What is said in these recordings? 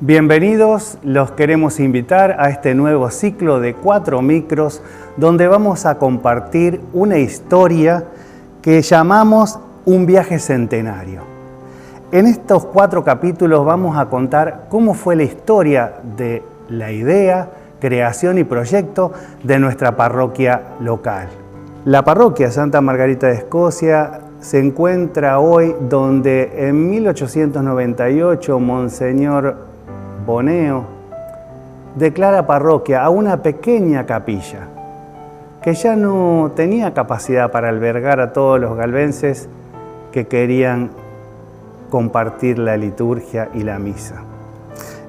Bienvenidos, los queremos invitar a este nuevo ciclo de 4 micros donde vamos a compartir una historia que llamamos Un viaje centenario. En estos 4 capítulos vamos a contar cómo fue la historia de la idea, creación y proyecto de nuestra parroquia local. La parroquia Santa Margarita de Escocia se encuentra hoy donde en 1898 Monseñor Boneo declara parroquia a una pequeña capilla que ya no tenía capacidad para albergar a todos los galvenses que querían compartir la liturgia y la misa.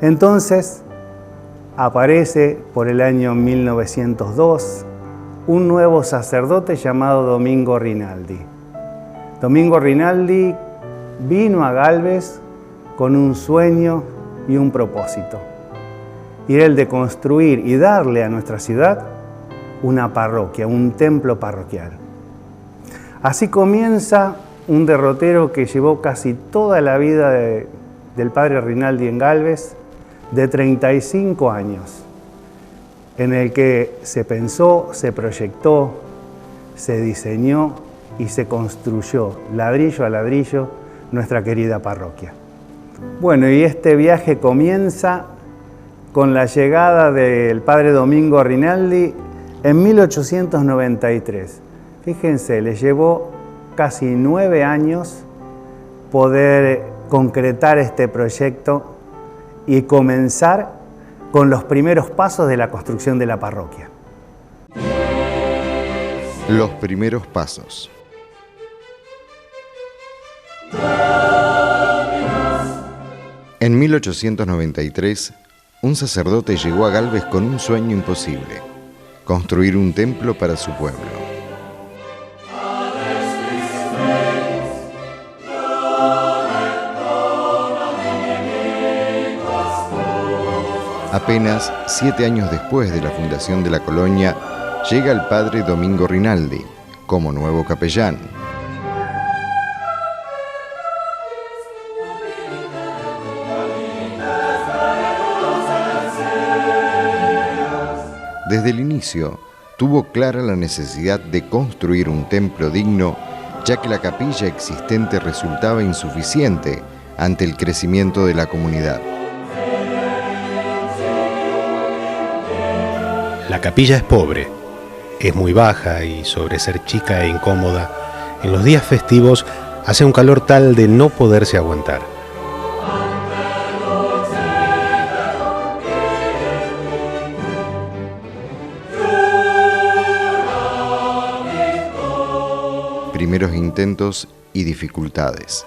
Entonces aparece por el año 1902 un nuevo sacerdote llamado Domingo Rinaldi. Domingo Rinaldi vino a Galvez con un sueño y un propósito, y era el de construir y darle a nuestra ciudad una parroquia, un templo parroquial. Así comienza un derrotero que llevó casi toda la vida del padre Rinaldi en Galvez, de 35 años, en el que se pensó, se proyectó, se diseñó y se construyó ladrillo a ladrillo nuestra querida parroquia. Bueno, y este viaje comienza con la llegada del padre Domingo Rinaldi en 1893. Fíjense, le llevó casi 9 años poder concretar este proyecto y comenzar con los primeros pasos de la construcción de la parroquia. Los primeros pasos. En 1893, un sacerdote llegó a Galvez con un sueño imposible: construir un templo para su pueblo. Apenas 7 años después de la fundación de la colonia, llega el padre Domingo Rinaldi como nuevo capellán. Desde el inicio, tuvo clara la necesidad de construir un templo digno, ya que la capilla existente resultaba insuficiente ante el crecimiento de la comunidad. La capilla es pobre, es muy baja y, sobre ser chica e incómoda, en los días festivos hace un calor tal de no poderse aguantar. Primeros intentos y dificultades.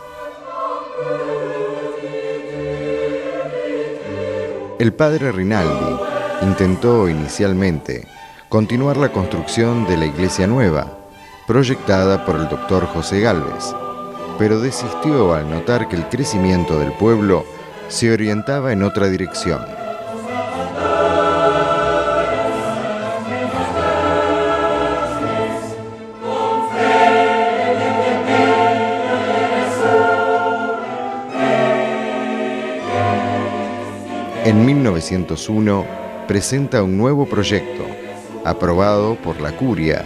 El padre Rinaldi intentó inicialmente continuar la construcción de la iglesia nueva, proyectada por el doctor José Galvez, pero desistió al notar que el crecimiento del pueblo se orientaba en otra dirección. En 1901 presenta un nuevo proyecto, aprobado por la curia,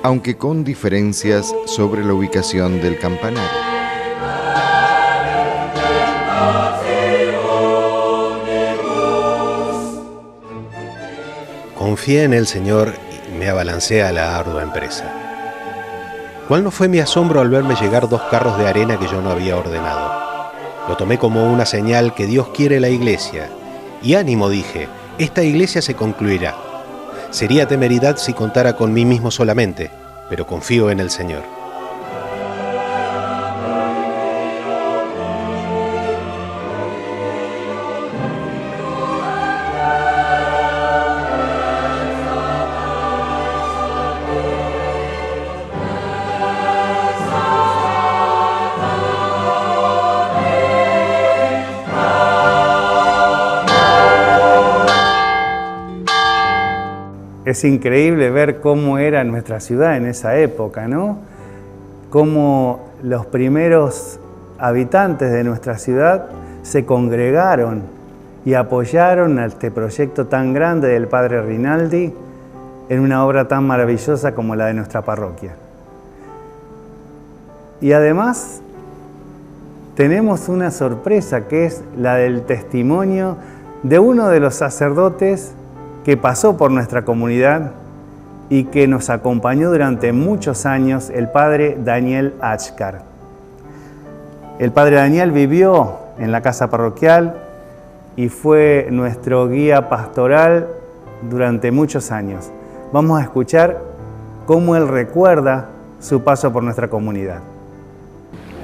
aunque con diferencias sobre la ubicación del campanario. Confié en el Señor y me abalancé a la ardua empresa. ¿Cuál no fue mi asombro al verme llegar 2 carros de arena que yo no había ordenado? Lo tomé como una señal que Dios quiere la iglesia. Y ánimo, dije, esta iglesia se concluirá. Sería temeridad si contara con mí mismo solamente, pero confío en el Señor. Es increíble ver cómo era nuestra ciudad en esa época, ¿no? Cómo los primeros habitantes de nuestra ciudad se congregaron y apoyaron a este proyecto tan grande del Padre Rinaldi en una obra tan maravillosa como la de nuestra parroquia. Y además tenemos una sorpresa, que es la del testimonio de uno de los sacerdotes que pasó por nuestra comunidad y que nos acompañó durante muchos años, el Padre Daniel Achcar. El Padre Daniel vivió en la casa parroquial y fue nuestro guía pastoral durante muchos años. Vamos a escuchar cómo él recuerda su paso por nuestra comunidad.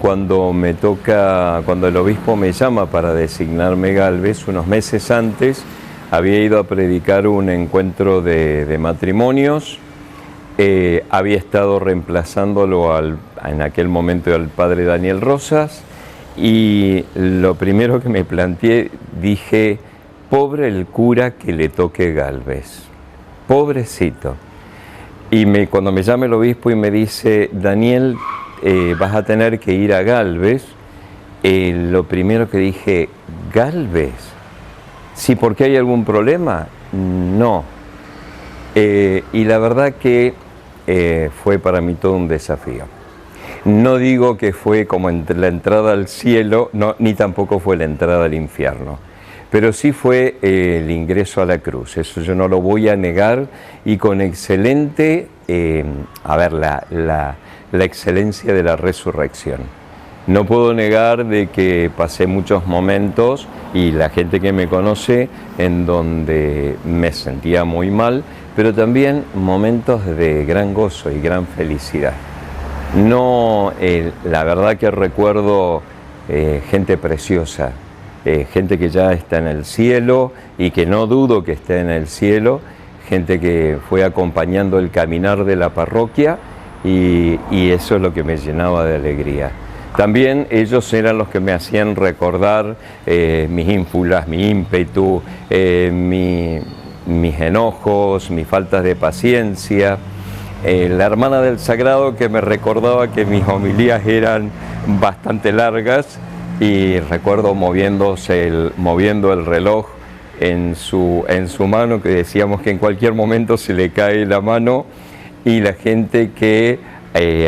Cuando el obispo me llama para designarme Gálvez, unos meses antes había ido a predicar un encuentro de matrimonios, había estado reemplazándolo en aquel momento al Padre Daniel Rosas, y lo primero que me planteé, dije, pobre el cura que le toque Gálvez, pobrecito. Y cuando me llama el obispo y me dice, Daniel, vas a tener que ir a Gálvez, lo primero que dije, ¿Gálvez? ¿Sí, porque hay algún problema? No. Y la verdad que fue para mí todo un desafío. No digo que fue como la entrada al cielo, no, ni tampoco fue la entrada al infierno, pero sí fue el ingreso a la cruz, eso yo no lo voy a negar, y con excelente, la excelencia de la resurrección. No puedo negar de que pasé muchos momentos, y la gente que me conoce, en donde me sentía muy mal, pero también momentos de gran gozo y gran felicidad. No, la verdad que recuerdo gente preciosa, gente que ya está en el cielo y que no dudo que esté en el cielo, gente que fue acompañando el caminar de la parroquia, y eso es lo que me llenaba de alegría. También ellos eran los que me hacían recordar mis ínfulas, mi ímpetu, mis enojos, mis faltas de paciencia. La hermana del Sagrado que me recordaba que mis homilías eran bastante largas, y recuerdo moviendo el reloj en su mano, que decíamos que en cualquier momento se le cae la mano, y la gente que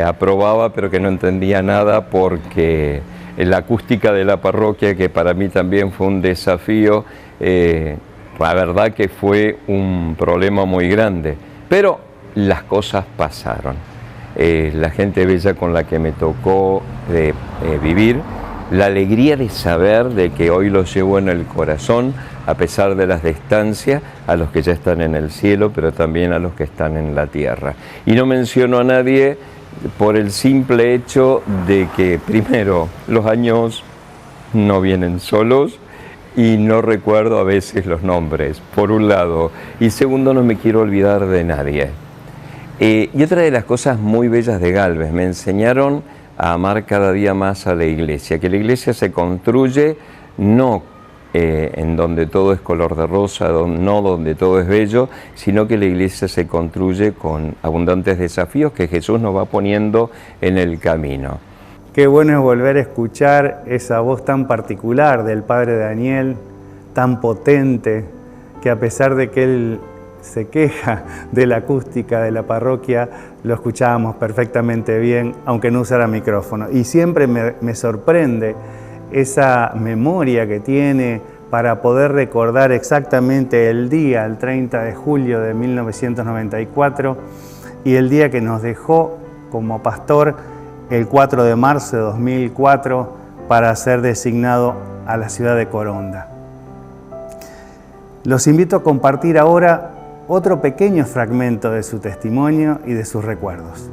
aprobaba pero que no entendía nada, porque la acústica de la parroquia, que para mí también fue un desafío, la verdad que fue un problema muy grande, pero las cosas pasaron. La gente bella con la que me tocó vivir, la alegría de saber de que hoy los llevo en el corazón, a pesar de las distancias, a los que ya están en el cielo, pero también a los que están en la tierra. Y no menciono a nadie por el simple hecho de que, primero, los años no vienen solos, y no recuerdo a veces los nombres, por un lado, y segundo, no me quiero olvidar de nadie. Y otra de las cosas muy bellas de Gálvez, me enseñaron a amar cada día más a la iglesia, que la iglesia se construye no en donde todo es color de rosa, no donde todo es bello, sino que la iglesia se construye con abundantes desafíos que Jesús nos va poniendo en el camino. Qué bueno es volver a escuchar esa voz tan particular del Padre Daniel, tan potente, que a pesar de que él se queja de la acústica de la parroquia, lo escuchábamos perfectamente bien, aunque no usara micrófono. Y siempre me sorprende esa memoria que tiene para poder recordar exactamente el día, el 30 de julio de 1994, y el día que nos dejó como pastor el 4 de marzo de 2004 para ser designado a la ciudad de Coronda. Los invito a compartir ahora otro pequeño fragmento de su testimonio y de sus recuerdos.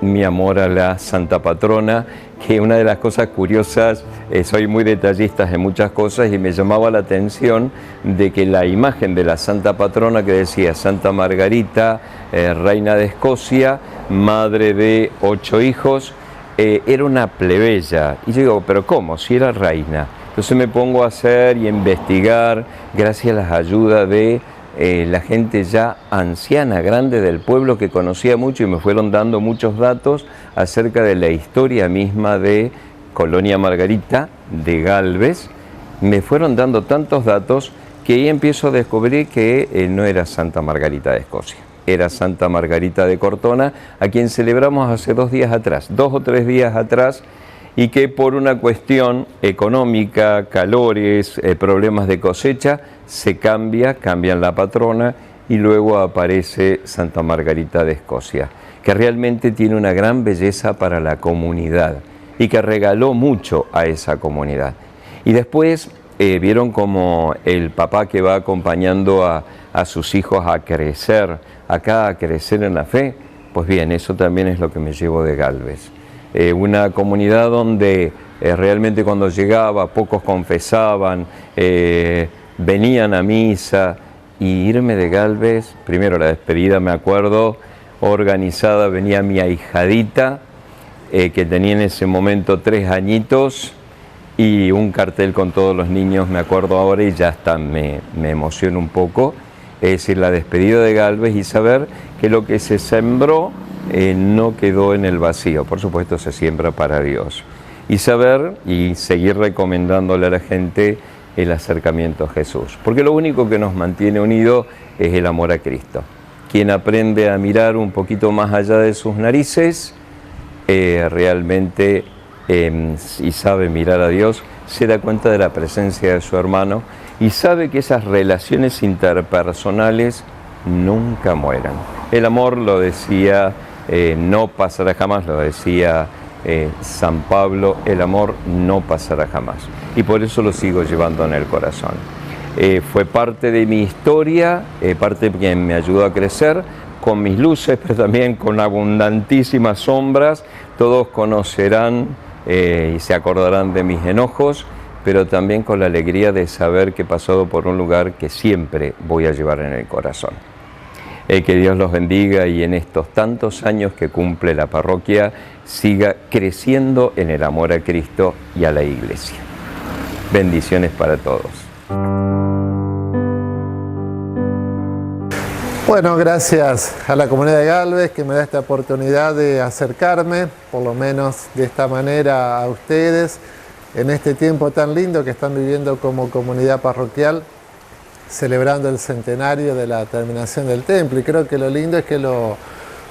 Mi amor a la Santa Patrona, que una de las cosas curiosas, soy muy detallista en muchas cosas, y me llamaba la atención de que la imagen de la Santa Patrona, que decía Santa Margarita, reina de Escocia, madre de 8 hijos, era una plebeya. Y yo digo, ¿pero cómo? Si era reina. Entonces me pongo a hacer y a investigar, gracias a las ayudas de la gente ya anciana, grande del pueblo, que conocía mucho, y me fueron dando muchos datos acerca de la historia misma de Colonia Margarita, de Gálvez, me fueron dando tantos datos que ahí empiezo a descubrir que no era Santa Margarita de Escocia, era Santa Margarita de Cortona, a quien celebramos hace 2 días atrás, 2 o 3 días atrás, y que por una cuestión económica, calores, problemas de cosecha, cambian la patrona y luego aparece Santa Margarita de Escocia, que realmente tiene una gran belleza para la comunidad y que regaló mucho a esa comunidad. Y después vieron como el papá que va acompañando a sus hijos a crecer en la fe. Pues bien, eso también es lo que me llevo de Gálvez. Una comunidad donde realmente cuando llegaba pocos confesaban, venían a misa, y irme de Gálvez, primero la despedida me acuerdo, organizada, venía mi ahijadita, que tenía en ese momento 3 añitos, y un cartel con todos los niños, me acuerdo ahora, y ya hasta me emociono un poco. Es decir, la despedida de Gálvez y saber que lo que se sembró no quedó en el vacío, por supuesto se siembra para Dios. Y saber y seguir recomendándole a la gente el acercamiento a Jesús, porque lo único que nos mantiene unidos es el amor a Cristo. Quien aprende a mirar un poquito más allá de sus narices, realmente y sabe mirar a Dios, se da cuenta de la presencia de su hermano y sabe que esas relaciones interpersonales nunca mueran. El amor, lo decía, no pasará jamás, lo decía San Pablo, el amor no pasará jamás. Y por eso lo sigo llevando en el corazón. Fue parte de mi historia, parte que me ayudó a crecer, con mis luces, pero también con abundantísimas sombras. Todos conocerán y se acordarán de mis enojos, pero también con la alegría de saber que he pasado por un lugar que siempre voy a llevar en el corazón. Que Dios los bendiga y en estos tantos años que cumple la parroquia siga creciendo en el amor a Cristo y a la Iglesia. Bendiciones para todos. Bueno, gracias a la comunidad de Gálvez que me da esta oportunidad de acercarme, por lo menos de esta manera, a ustedes en este tiempo tan lindo que están viviendo como comunidad parroquial, celebrando el centenario de la terminación del templo. Y creo que lo lindo es que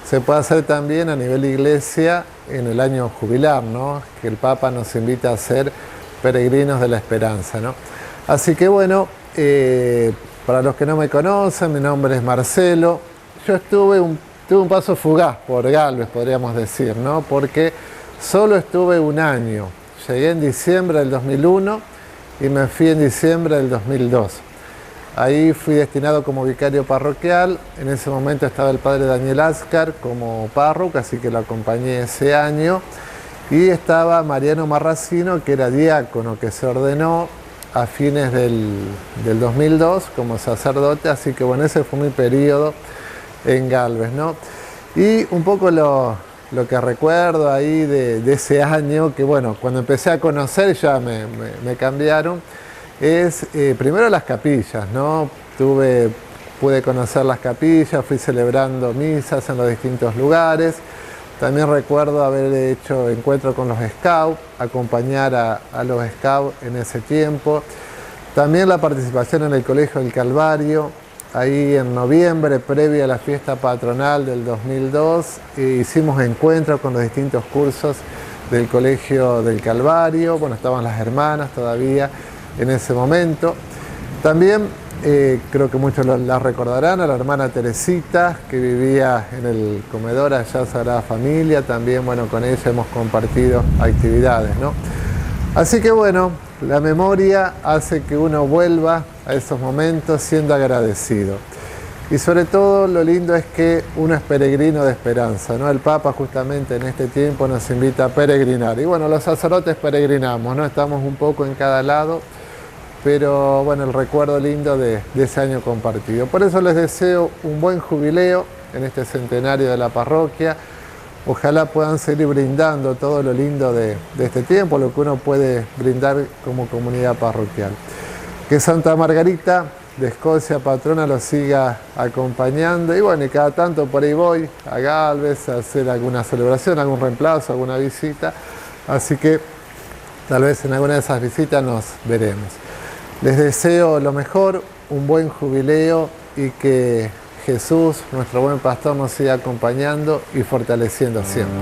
se puede hacer también a nivel iglesia en el año jubilar, ¿no? Que el Papa nos invita a ser peregrinos de la esperanza, ¿no? Así que bueno, para los que no me conocen, mi nombre es Marcelo. Yo tuve un paso fugaz por Gálvez, podríamos decir, ¿no? Porque solo estuve un año. Llegué en diciembre del 2001 y me fui en diciembre del 2002. Ahí fui destinado como vicario parroquial. En ese momento estaba el padre Daniel Ascar como párroco, así que lo acompañé ese año. Y estaba Mariano Marracino, que era diácono, que se ordenó a fines del 2002 como sacerdote. Así que bueno, ese fue mi periodo en Gálvez, ¿no? Y un poco lo que recuerdo ahí de ese año, que bueno, cuando empecé a conocer ya me cambiaron, es primero las capillas, ¿no? Pude conocer las capillas, fui celebrando misas en los distintos lugares. También recuerdo haber hecho encuentro con los scouts, acompañar a los scouts en ese tiempo. También la participación en el Colegio del Calvario, ahí en noviembre, previa a la fiesta patronal del 2002, hicimos encuentros con los distintos cursos del Colegio del Calvario. Bueno, estaban las hermanas todavía en ese momento. También creo que muchos la recordarán, a la hermana Teresita, que vivía en el comedor allá Sagrada Familia. También, bueno, con ella hemos compartido actividades, ¿no? Así que bueno, la memoria hace que uno vuelva a esos momentos siendo agradecido. Y sobre todo lo lindo es que uno es peregrino de esperanza, ¿no? El Papa justamente en este tiempo nos invita a peregrinar. Y bueno, los sacerdotes peregrinamos, ¿no? Estamos un poco en cada lado, pero bueno, el recuerdo lindo de ese año compartido. Por eso les deseo un buen jubileo en este centenario de la parroquia. Ojalá puedan seguir brindando todo lo lindo de este tiempo, lo que uno puede brindar como comunidad parroquial. Que Santa Margarita de Escocia, patrona, los siga acompañando. Y bueno, y cada tanto por ahí voy a Gálvez a hacer alguna celebración, algún reemplazo, alguna visita. Así que tal vez en alguna de esas visitas nos veremos. Les deseo lo mejor, un buen jubileo y que Jesús, nuestro buen pastor, nos siga acompañando y fortaleciendo siempre.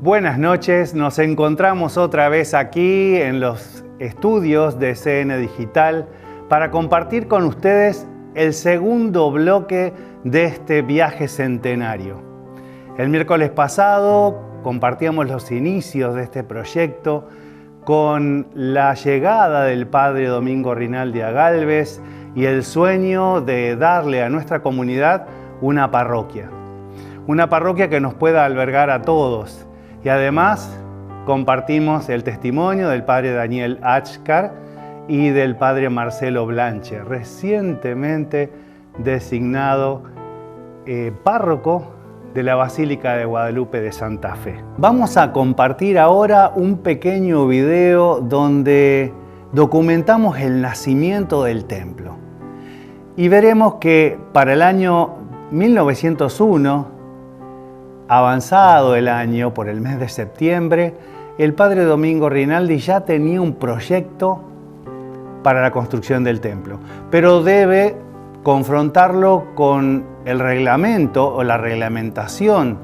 Buenas noches, nos encontramos otra vez aquí en los estudios de CN Digital para compartir con ustedes el segundo bloque de este viaje centenario. El miércoles pasado compartíamos los inicios de este proyecto con la llegada del padre Domingo Rinaldi a Galvez y el sueño de darle a nuestra comunidad una parroquia que nos pueda albergar a todos. Y además compartimos el testimonio del padre Daniel Achcar y del padre Marcelo Blanche, recientemente designado párroco de la Basílica de Guadalupe de Santa Fe. Vamos a compartir ahora un pequeño video donde documentamos el nacimiento del templo. Y veremos que para el año 1901, avanzado el año, por el mes de septiembre, el padre Domingo Rinaldi ya tenía un proyecto para la construcción del templo, pero debe confrontarlo con el reglamento o la reglamentación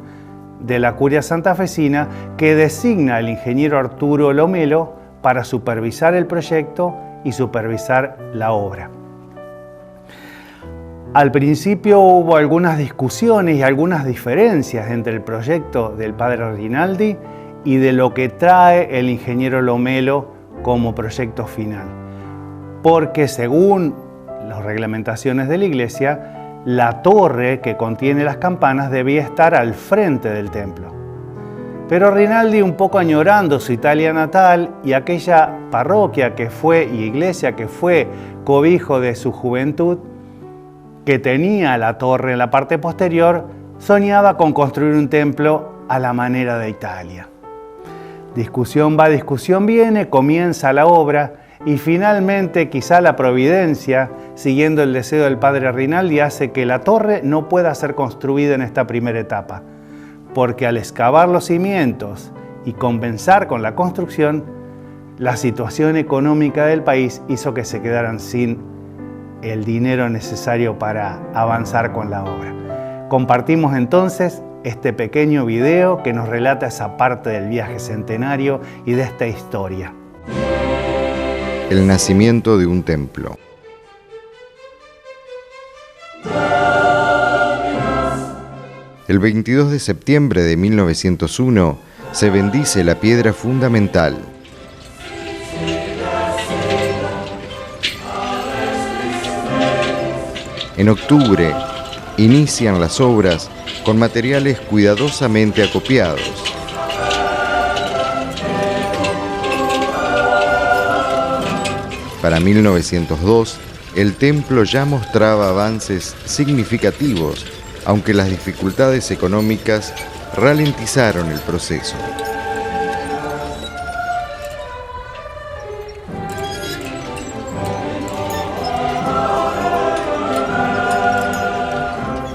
de la Curia Santafesina que designa al ingeniero Arturo Lomelo para supervisar el proyecto y supervisar la obra. Al principio hubo algunas discusiones y algunas diferencias entre el proyecto del padre Rinaldi y de lo que trae el ingeniero Lomelo como proyecto final. Porque según las reglamentaciones de la iglesia, la torre que contiene las campanas debía estar al frente del templo. Pero Rinaldi, un poco añorando su Italia natal y aquella parroquia que fue y iglesia que fue cobijo de su juventud, que tenía la torre en la parte posterior, soñaba con construir un templo a la manera de Italia. Discusión va, discusión viene, comienza la obra y finalmente quizá la providencia, siguiendo el deseo del padre Rinaldi, hace que la torre no pueda ser construida en esta primera etapa, porque al excavar los cimientos y comenzar con la construcción, la situación económica del país hizo que se quedaran sin el dinero necesario para avanzar con la obra. Compartimos entonces este pequeño video que nos relata esa parte del viaje centenario y de esta historia. El nacimiento de un templo. El 22 de septiembre de 1901 se bendice la piedra fundamental. En octubre, inician las obras con materiales cuidadosamente acopiados. Para 1902, el templo ya mostraba avances significativos, aunque las dificultades económicas ralentizaron el proceso.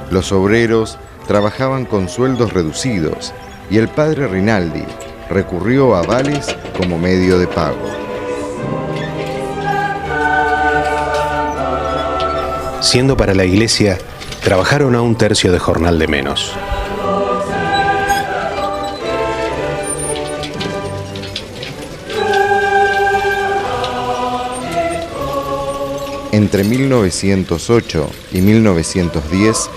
Los obreros trabajaban con sueldos reducidos y el padre Rinaldi recurrió a vales como medio de pago. Siendo para la iglesia, trabajaron a un tercio de jornal de menos. Entre 1908 y 1910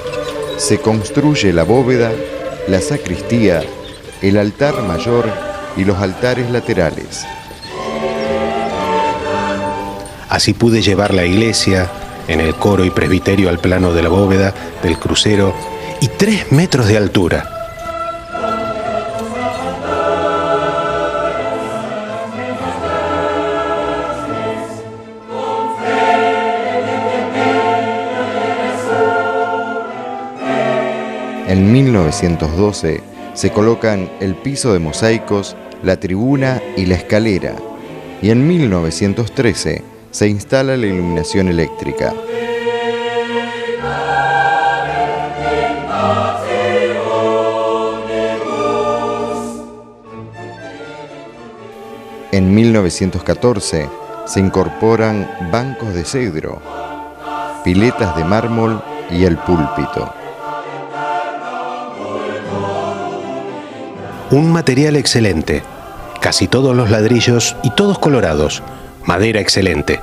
se construye la bóveda, la sacristía, el altar mayor y los altares laterales. Así pude llevar la iglesia, en el coro y presbiterio al plano de la bóveda, del crucero, y 3 metros de altura. En 1912 se colocan el piso de mosaicos, la tribuna y la escalera, y en 1913 se instala la iluminación eléctrica. En 1914 se incorporan bancos de cedro, piletas de mármol y el púlpito. Un material excelente, casi todos los ladrillos y todos colorados, madera excelente.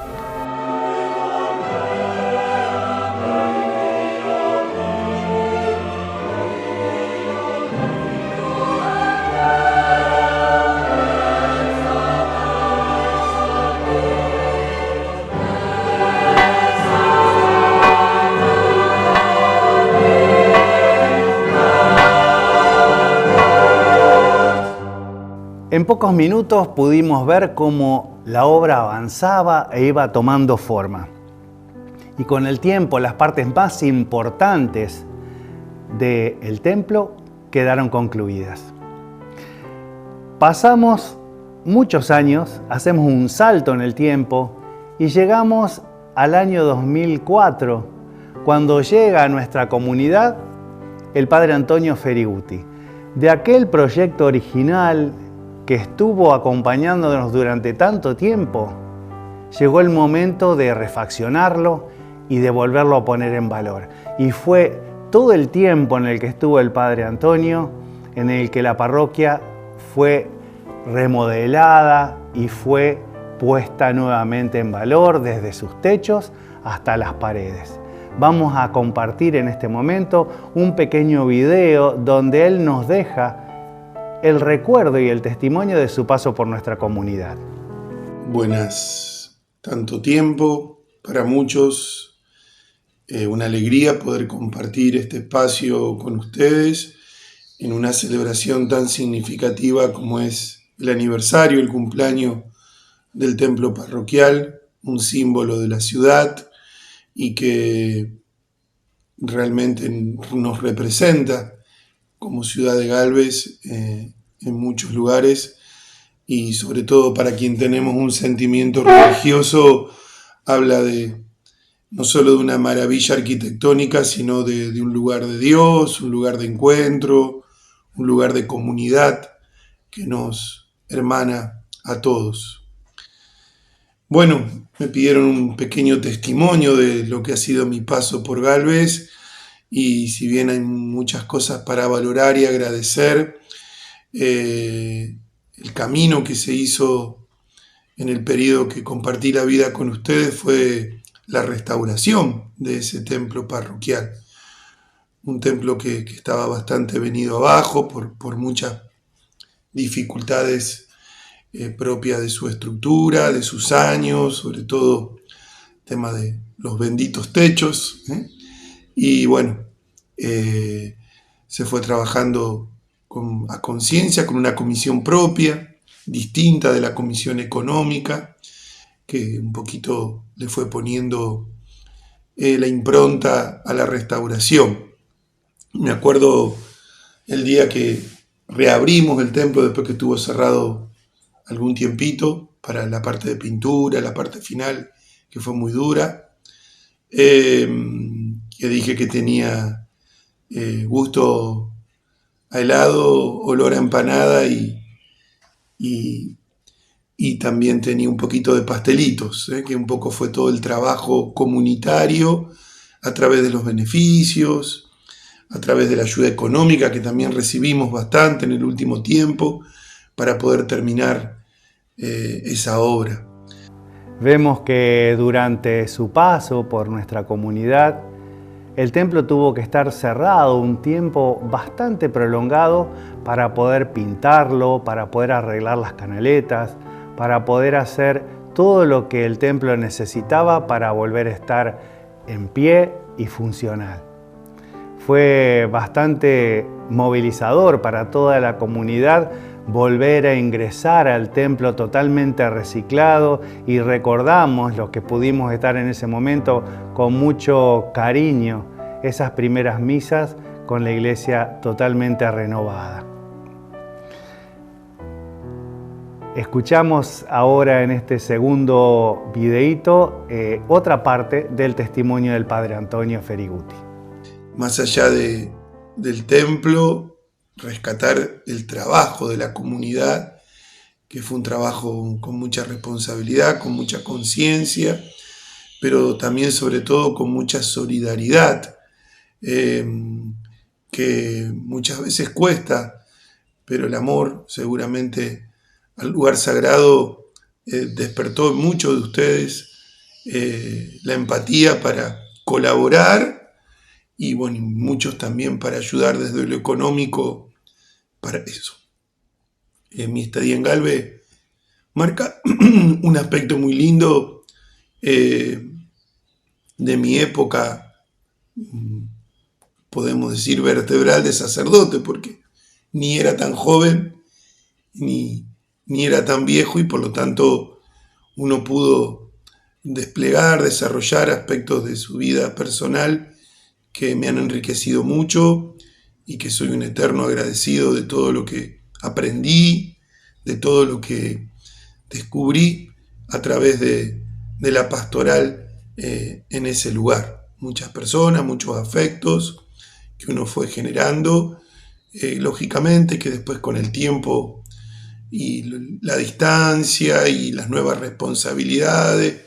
En pocos minutos pudimos ver cómo la obra avanzaba e iba tomando forma. Y con el tiempo las partes más importantes del templo quedaron concluidas. Pasamos muchos años, hacemos un salto en el tiempo y llegamos al año 2004, cuando llega a nuestra comunidad el Padre Antonio Feriguti. De aquel proyecto original que estuvo acompañándonos durante tanto tiempo, llegó el momento de refaccionarlo y de volverlo a poner en valor. Y fue todo el tiempo en el que estuvo el Padre Antonio, en el que la parroquia fue remodelada y fue puesta nuevamente en valor desde sus techos hasta las paredes. Vamos a compartir en este momento un pequeño video donde él nos deja el recuerdo y el testimonio de su paso por nuestra comunidad. Buenas, tanto tiempo, para muchos una alegría poder compartir este espacio con ustedes en una celebración tan significativa como es el aniversario, el cumpleaños del templo parroquial, un símbolo de la ciudad y que realmente nos representa como ciudad de Galvez en muchos lugares, y sobre todo para quien tenemos un sentimiento religioso, habla de no solo de una maravilla arquitectónica, sino de un lugar de Dios, un lugar de encuentro, un lugar de comunidad que nos hermana a todos. Bueno, me pidieron un pequeño testimonio de lo que ha sido mi paso por Galvez. Y si bien hay muchas cosas para valorar y agradecer, el camino que se hizo en el periodo que compartí la vida con ustedes fue la restauración de ese templo parroquial. Un templo que estaba bastante venido abajo por muchas dificultades propias de su estructura, de sus años, sobre todo el tema de los benditos techos, Y bueno, se fue trabajando a conciencia, con una comisión propia, distinta de la comisión económica, que un poquito le fue poniendo la impronta a la restauración. Me acuerdo el día que reabrimos el templo después que estuvo cerrado algún tiempito para la parte de pintura, la parte final, que fue muy dura. Que dije que tenía gusto a helado, olor a empanada y también tenía un poquito de pastelitos, que un poco fue todo el trabajo comunitario a través de los beneficios, a través de la ayuda económica que también recibimos bastante en el último tiempo para poder terminar esa obra. Vemos que durante su paso por nuestra comunidad, el templo tuvo que estar cerrado un tiempo bastante prolongado para poder pintarlo, para poder arreglar las canaletas, para poder hacer todo lo que el templo necesitaba para volver a estar en pie y funcional. Fue bastante movilizador para toda la comunidad volver a ingresar al templo totalmente reciclado, y recordamos los que pudimos estar en ese momento con mucho cariño esas primeras misas con la iglesia totalmente renovada. Escuchamos ahora en este segundo videíto otra parte del testimonio del Padre Antonio Feriguti. Más allá del templo, rescatar el trabajo de la comunidad, que fue un trabajo con mucha responsabilidad, con mucha conciencia, pero también sobre todo con mucha solidaridad, que muchas veces cuesta, pero el amor seguramente al lugar sagrado despertó en muchos de ustedes la empatía para colaborar y bueno, muchos también para ayudar desde lo económico para eso. Mi estadía en Galvez marca un aspecto muy lindo de mi época, podemos decir vertebral, de sacerdote, porque ni era tan joven ni era tan viejo y por lo tanto uno pudo desplegar, desarrollar aspectos de su vida personal que me han enriquecido mucho y que soy un eterno agradecido de todo lo que aprendí, de todo lo que descubrí a través de la pastoral en ese lugar. Muchas personas, muchos afectos que uno fue generando, lógicamente que después con el tiempo y la distancia y las nuevas responsabilidades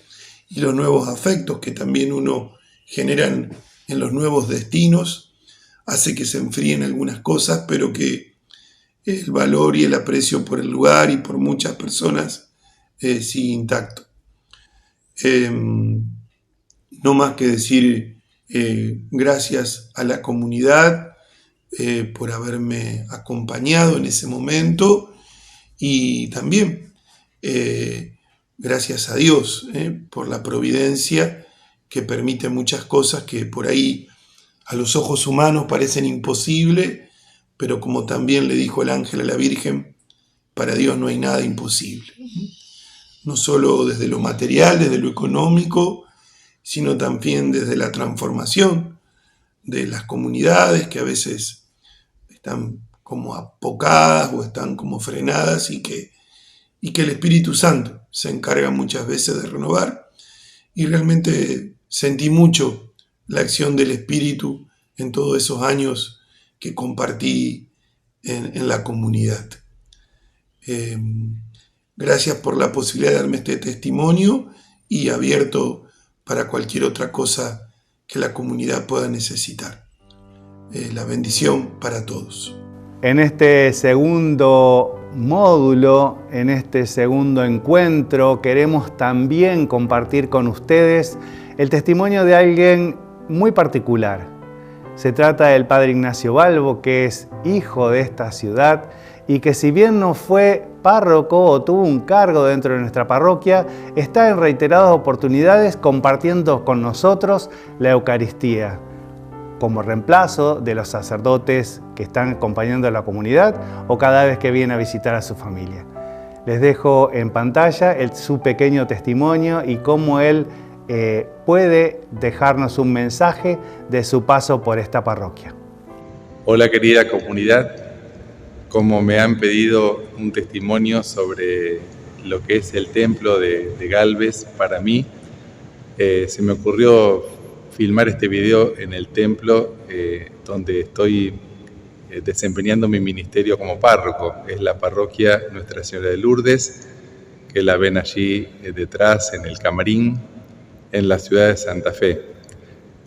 y los nuevos afectos que también uno generan en los nuevos destinos, hace que se enfríen algunas cosas, pero que el valor y el aprecio por el lugar y por muchas personas sigue intacto. No más que decir gracias a la comunidad por haberme acompañado en ese momento y también gracias a Dios por la providencia que permite muchas cosas que por ahí a los ojos humanos parecen imposibles, pero como también le dijo el ángel a la Virgen, para Dios no hay nada imposible. No solo desde lo material, desde lo económico, sino también desde la transformación de las comunidades que a veces están como apocadas o están como frenadas y que el Espíritu Santo se encarga muchas veces de renovar. Y realmente sentí mucho la acción del Espíritu en todos esos años que compartí en la comunidad. Gracias por la posibilidad de darme este testimonio y abierto para cualquier otra cosa que la comunidad pueda necesitar. La bendición para todos. En este segundo módulo, en este segundo encuentro, queremos también compartir con ustedes el testimonio de alguien muy particular. Se trata del Padre Ignacio Balbo, que es hijo de esta ciudad y que si bien no fue párroco o tuvo un cargo dentro de nuestra parroquia, está en reiteradas oportunidades compartiendo con nosotros la Eucaristía, como reemplazo de los sacerdotes que están acompañando a la comunidad o cada vez que viene a visitar a su familia. Les dejo en pantalla su pequeño testimonio y cómo él puede dejarnos un mensaje de su paso por esta parroquia. Hola querida comunidad, como me han pedido un testimonio sobre lo que es el templo de Galvez para mí, se me ocurrió filmar este video en el templo donde estoy desempeñando mi ministerio como párroco. Es la parroquia Nuestra Señora de Lourdes, que la ven allí detrás en el camarín, en la ciudad de Santa Fe.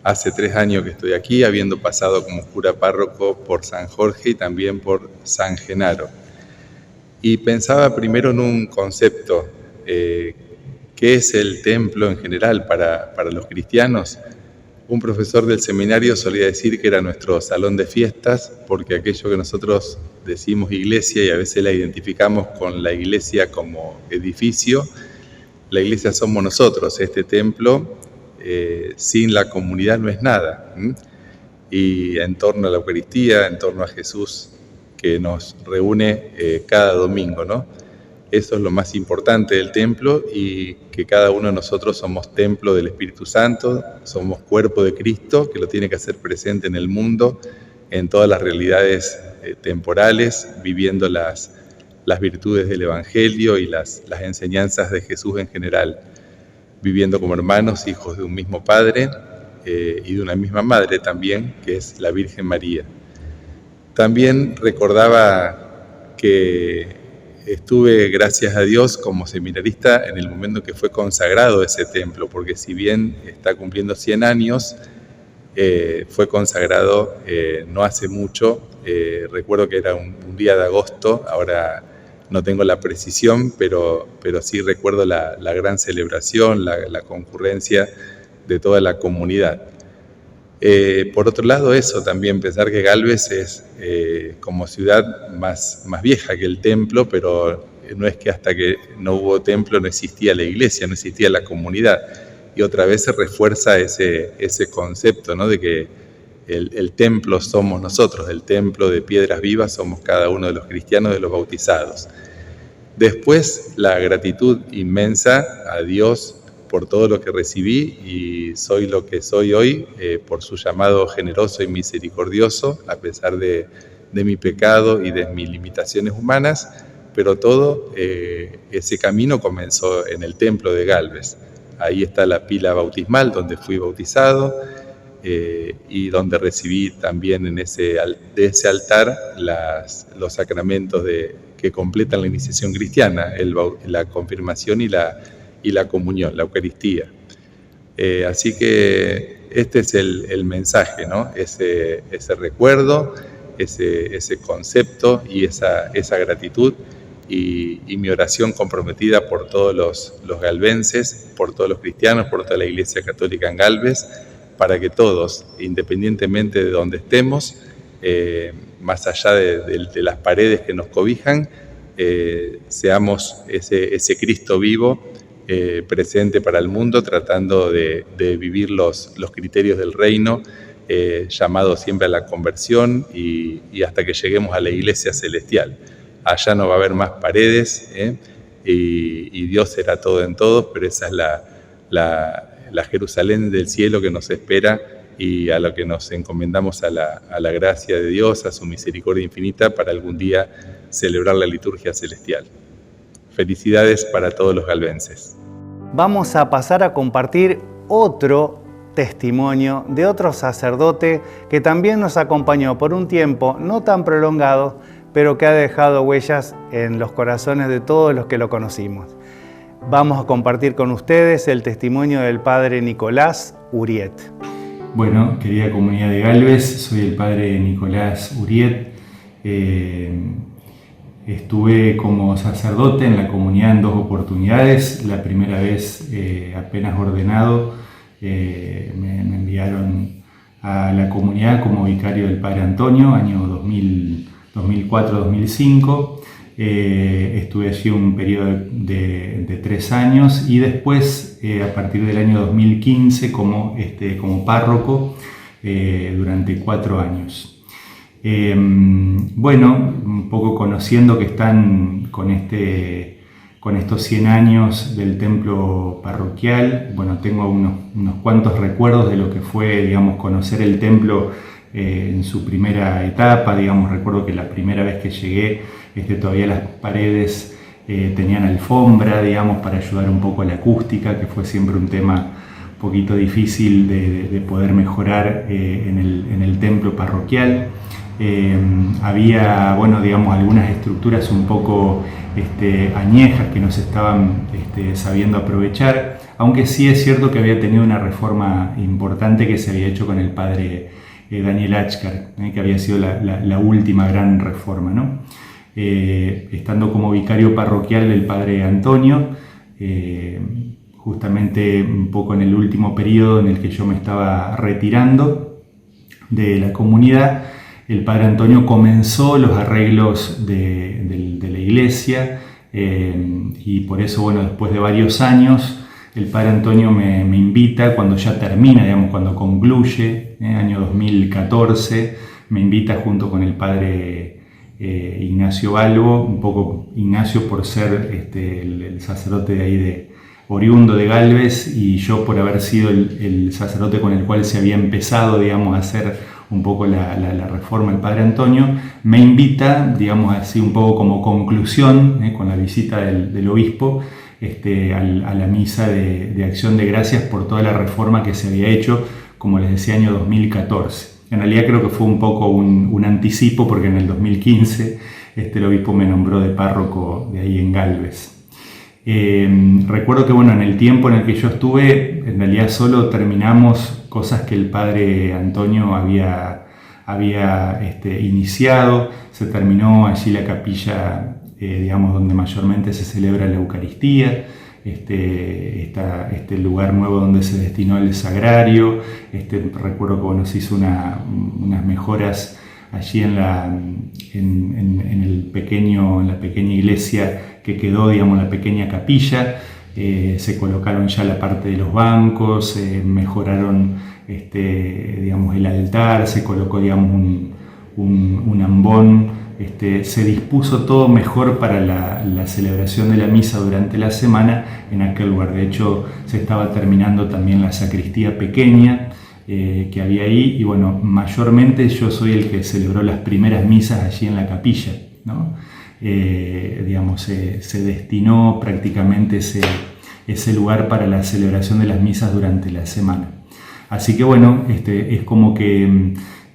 Hace 3 años que estoy aquí, habiendo pasado como cura párroco por San Jorge y también por San Genaro. Y pensaba primero en un concepto, ¿qué es el templo en general para los cristianos? Un profesor del seminario solía decir que era nuestro salón de fiestas, porque aquello que nosotros decimos iglesia y a veces la identificamos con la iglesia como edificio, la iglesia somos nosotros. Este templo sin la comunidad no es nada. Y en torno a la Eucaristía, en torno a Jesús que nos reúne cada domingo, ¿no? Eso es lo más importante del templo, y que cada uno de nosotros somos templo del Espíritu Santo, somos cuerpo de Cristo, que lo tiene que hacer presente en el mundo en todas las realidades temporales, viviendo las virtudes del Evangelio y las enseñanzas de Jesús en general, viviendo como hermanos, hijos de un mismo Padre y de una misma Madre también, que es la Virgen María. También recordaba que estuve, gracias a Dios, como seminarista en el momento que fue consagrado ese templo, porque si bien está cumpliendo 100 años, fue consagrado no hace mucho. Recuerdo que era un día de agosto, ahora no tengo la precisión, pero sí recuerdo la gran celebración, la concurrencia de toda la comunidad. Por otro lado, eso también, pensar que Gálvez es como ciudad más vieja que el templo, pero no es que hasta que no hubo templo no existía la iglesia, no existía la comunidad. Y otra vez se refuerza ese concepto, ¿no?, de que el templo somos nosotros, el templo de piedras vivas somos cada uno de los cristianos, de los bautizados. Después, la gratitud inmensa a Dios por todo lo que recibí y soy lo que soy hoy, por su llamado generoso y misericordioso, a pesar de mi pecado y de mis limitaciones humanas, pero todo ese camino comenzó en el templo de Gálvez. Ahí está la pila bautismal donde fui bautizado y donde recibí también de ese altar los sacramentos que completan la iniciación cristiana, la confirmación y la comunión, la Eucaristía. Así que este es el mensaje, ¿no? Ese recuerdo, ese concepto y esa gratitud y mi oración comprometida por todos los galvenses, por todos los cristianos, por toda la Iglesia Católica en Gálvez, para que todos, independientemente de donde estemos, más allá de las paredes que nos cobijan, seamos ese Cristo vivo, presente para el mundo, tratando de vivir los criterios del reino, llamado siempre a la conversión y hasta que lleguemos a la iglesia celestial. Allá no va a haber más paredes, y Dios será todo en todos, pero esa es la Jerusalén del cielo que nos espera y a lo que nos encomendamos a la gracia de Dios, a su misericordia infinita, para algún día celebrar la liturgia celestial. Felicidades para todos los galvenses. Vamos a pasar a compartir otro testimonio de otro sacerdote que también nos acompañó por un tiempo no tan prolongado, pero que ha dejado huellas en los corazones de todos los que lo conocimos. Vamos a compartir con ustedes el testimonio del padre Nicolás Uriet. Bueno, querida comunidad de Gálvez, soy el padre Nicolás Uriet. Estuve como sacerdote en la comunidad en 2 oportunidades. La primera vez, apenas ordenado, me enviaron a la comunidad como vicario del padre Antonio, año 2004-2005. Estuve allí un periodo de 3 años y después, a partir del año 2015, como párroco durante 4 años. Bueno, un poco conociendo que están con estos 100 años del templo parroquial, bueno, tengo unos cuantos recuerdos de lo que fue, digamos, conocer el templo en su primera etapa. Digamos, recuerdo que la primera vez que llegué, todavía las paredes tenían alfombra, digamos, para ayudar un poco a la acústica, que fue siempre un tema un poquito difícil de poder mejorar en el templo parroquial. Había, bueno, digamos, algunas estructuras un poco añejas que no se estaban sabiendo aprovechar, aunque sí es cierto que había tenido una reforma importante que se había hecho con el padre Daniel Achcar, que había sido la última gran reforma, ¿no? Estando como vicario parroquial del padre Antonio, justamente un poco en el último periodo en el que yo me estaba retirando de la comunidad, el padre Antonio comenzó los arreglos de la iglesia, y por eso, bueno, después de varios años, el padre Antonio me invita, cuando ya termina, digamos, cuando concluye, año 2014, me invita junto con el padre Ignacio Balbo, un poco Ignacio por ser el sacerdote de ahí oriundo de Gálvez, y yo por haber sido el sacerdote con el cual se había empezado, digamos, a hacer un poco la reforma del Padre Antonio, me invita, digamos así, un poco como conclusión, con la visita del obispo, a la misa de Acción de Gracias por toda la reforma que se había hecho, como les decía, año 2014. En realidad creo que fue un poco un anticipo, porque en el 2015 el obispo me nombró de párroco de ahí en Galvez. Recuerdo que en el tiempo en el que yo estuve, en realidad solo terminamos cosas que el Padre Antonio había iniciado. Se terminó allí la capilla, donde mayormente se celebra la Eucaristía, este lugar nuevo donde se destinó el sagrario. Recuerdo que se hizo unas mejoras allí en la pequeña iglesia que quedó, la pequeña capilla. Se colocaron ya la parte de los bancos, mejoraron el altar, se colocó un ambón, se dispuso todo mejor para la celebración de la misa durante la semana en aquel lugar. De hecho, se estaba terminando también la sacristía pequeña que había ahí, y mayormente yo soy el que celebró las primeras misas allí en la capilla, ¿no? Se destinó prácticamente ese lugar para la celebración de las misas durante la semana. Así que es como que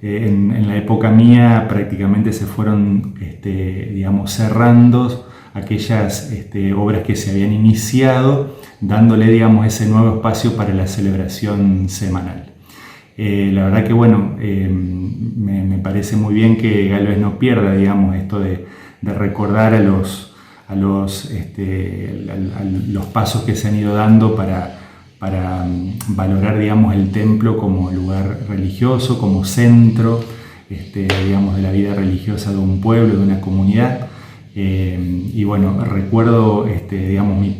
en la época mía prácticamente se fueron cerrando aquellas obras que se habían iniciado, dándole ese nuevo espacio para la celebración semanal. La verdad que me parece muy bien que Galvez no pierda esto de recordar a los pasos que se han ido dando para valorar el templo como lugar religioso, como centro de la vida religiosa de un pueblo, de una comunidad. Recuerdo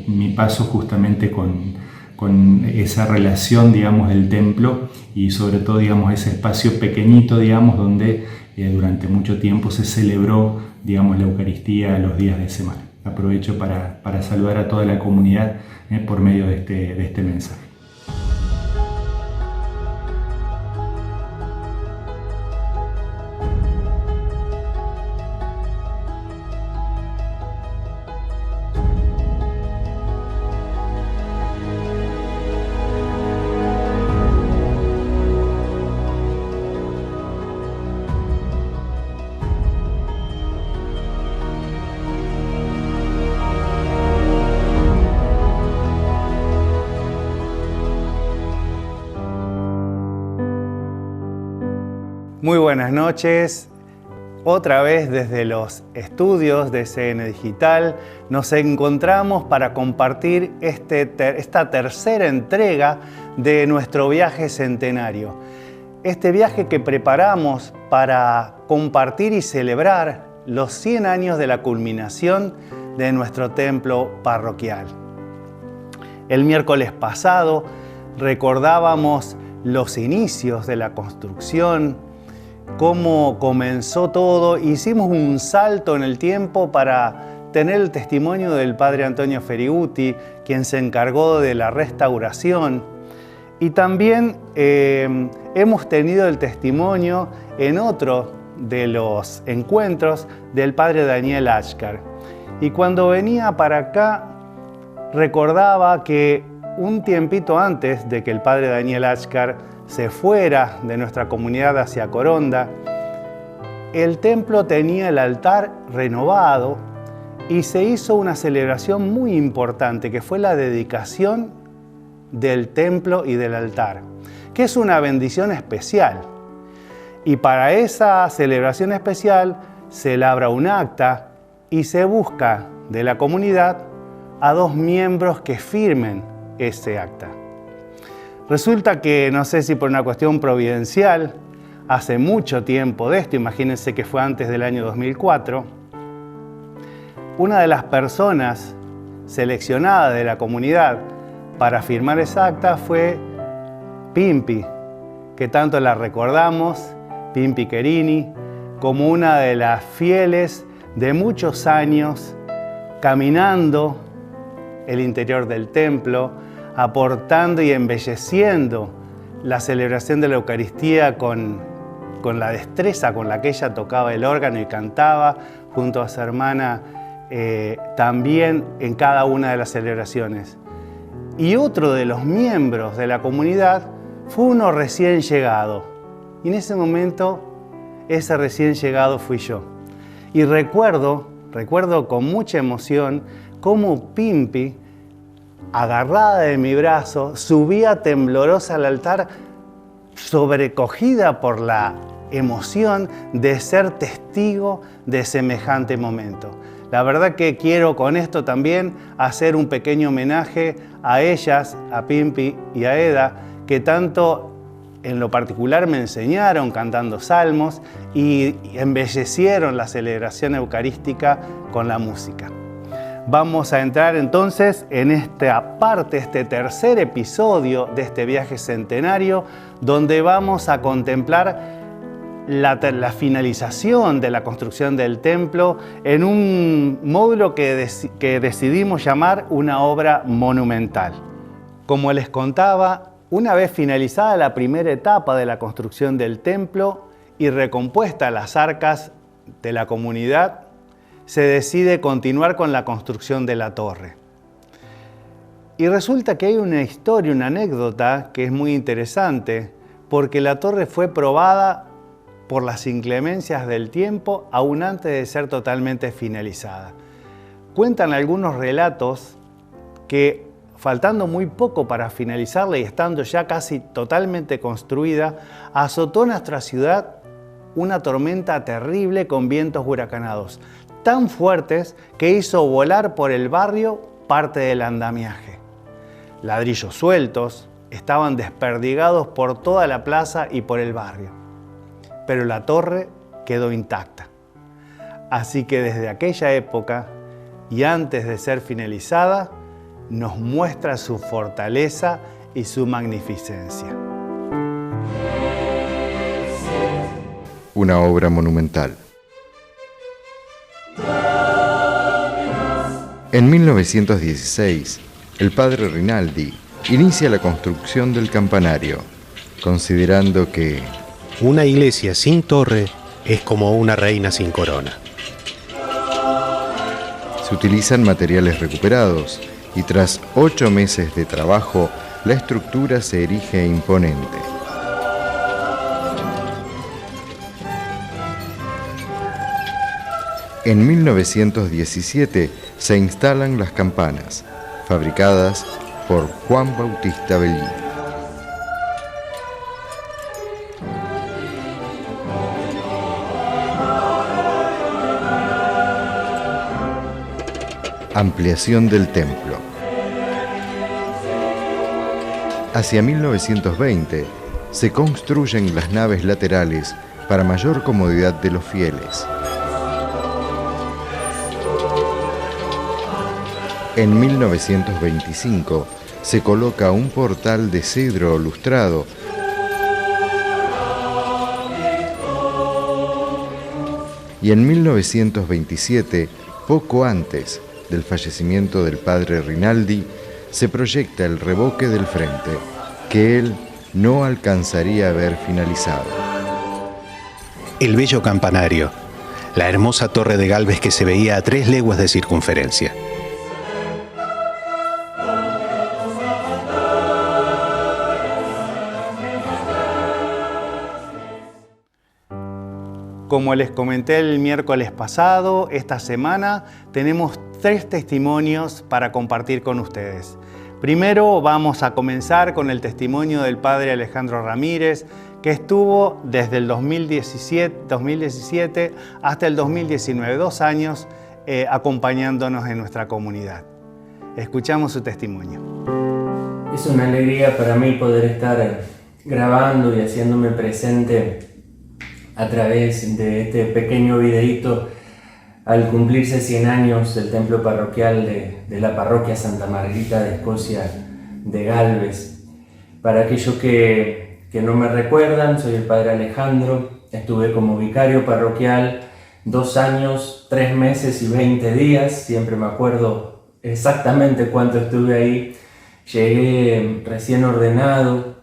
mi paso justamente con esa relación del templo, y sobre todo ese espacio pequeñito donde durante mucho tiempo se celebró la Eucaristía los días de semana. Aprovecho para saludar a toda la comunidad por medio de este mensaje. Muy buenas noches. Otra vez desde los estudios de CN Digital nos encontramos para compartir esta tercera entrega de nuestro viaje centenario. Este viaje que preparamos para compartir y celebrar los 100 años de la culminación de nuestro templo parroquial. El miércoles pasado recordábamos los inicios de la construcción, cómo comenzó todo. Hicimos un salto en el tiempo para tener el testimonio del Padre Antonio Feriguti, quien se encargó de la restauración. Y también hemos tenido el testimonio en otro de los encuentros del Padre Daniel Achcar. Y cuando venía para acá, recordaba que un tiempito antes de que el Padre Daniel Achcar se fuera de nuestra comunidad hacia Coronda, el templo tenía el altar renovado y se hizo una celebración muy importante, que fue la dedicación del templo y del altar, que es una bendición especial. Y para esa celebración especial se labra un acta y se busca de la comunidad a 2 miembros que firmen ese acta. Resulta que, no sé si por una cuestión providencial, hace mucho tiempo de esto, imagínense que fue antes del año 2004, una de las personas seleccionadas de la comunidad para firmar esa acta fue Pimpi, que tanto la recordamos, Pimpi Querini, como una de las fieles de muchos años caminando el interior del templo, aportando y embelleciendo la celebración de la Eucaristía con con la destreza con la que ella tocaba el órgano y cantaba junto a su hermana también en cada una de las celebraciones. Y otro de los miembros de la comunidad fue uno recién llegado. Y en ese momento, ese recién llegado fui yo. Y recuerdo con mucha emoción cómo Pimpi, agarrada de mi brazo, subía temblorosa al altar, sobrecogida por la emoción de ser testigo de semejante momento. La verdad que quiero con esto también hacer un pequeño homenaje a ellas, a Pimpi y a Eda, que tanto en lo particular me enseñaron cantando salmos y embellecieron la celebración eucarística con la música. Vamos a entrar entonces en esta parte, este tercer episodio de este viaje centenario, donde vamos a contemplar la finalización de la construcción del templo en un módulo que decidimos llamar una obra monumental. Como les contaba, una vez finalizada la primera etapa de la construcción del templo y recompuestas las arcas de la comunidad, se decide continuar con la construcción de la torre. Y resulta que hay una historia, una anécdota que es muy interesante, porque la torre fue probada por las inclemencias del tiempo aún antes de ser totalmente finalizada. Cuentan algunos relatos que, faltando muy poco para finalizarla y estando ya casi totalmente construida, azotó nuestra ciudad una tormenta terrible con vientos huracanados, tan fuertes que hizo volar por el barrio parte del andamiaje. Ladrillos sueltos estaban desperdigados por toda la plaza y por el barrio, pero la torre quedó intacta. Así que desde aquella época y antes de ser finalizada, nos muestra su fortaleza y su magnificencia. Una obra monumental. En 1916, el padre Rinaldi inicia la construcción del campanario, considerando que una iglesia sin torre es como una reina sin corona. Se utilizan materiales recuperados y tras 8 meses de trabajo, la estructura se erige imponente. En 1917 se instalan las campanas, fabricadas por Juan Bautista Bellini. Ampliación del templo. Hacia 1920 se construyen las naves laterales para mayor comodidad de los fieles. En 1925 se coloca un portal de cedro lustrado y en 1927, poco antes del fallecimiento del padre Rinaldi, se proyecta el revoque del frente, que él no alcanzaría a ver finalizado. El bello campanario, la hermosa torre de Gálvez que se veía a 3 leguas de circunferencia. Como les comenté el miércoles pasado, esta semana tenemos 3 testimonios para compartir con ustedes. Primero vamos a comenzar con el testimonio del padre Alejandro Ramírez, que estuvo desde el 2017 hasta el 2019, 2 años acompañándonos en nuestra comunidad. Escuchamos su testimonio. Es una alegría para mí poder estar grabando y haciéndome presente a través de este pequeño videíto al cumplirse 100 años del templo parroquial de la parroquia Santa Margarita de Escocia de Gálvez. Para aquellos que no me recuerdan, soy el padre Alejandro, estuve como vicario parroquial 2 años, 3 meses y 20 días, siempre me acuerdo exactamente cuánto estuve ahí. Llegué recién ordenado,